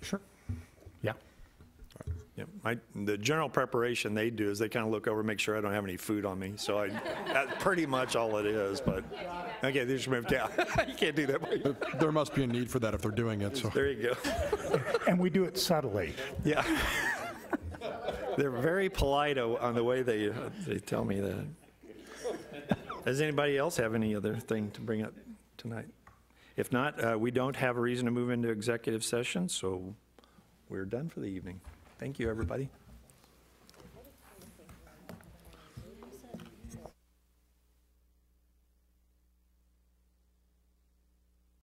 Sure. Yeah. Yeah, the general preparation they do is they kind of look over, make sure I don't have any food on me. So that's pretty much all it is. But okay, they just moved down. You can't do that. There must be a need for that if they're doing it. So there you go. And we do it subtly. Yeah. They're very polite on the way they tell me that. Does anybody else have any other thing to bring up tonight? If not, we don't have a reason to move into executive session, so we're done for the evening. Thank you, everybody.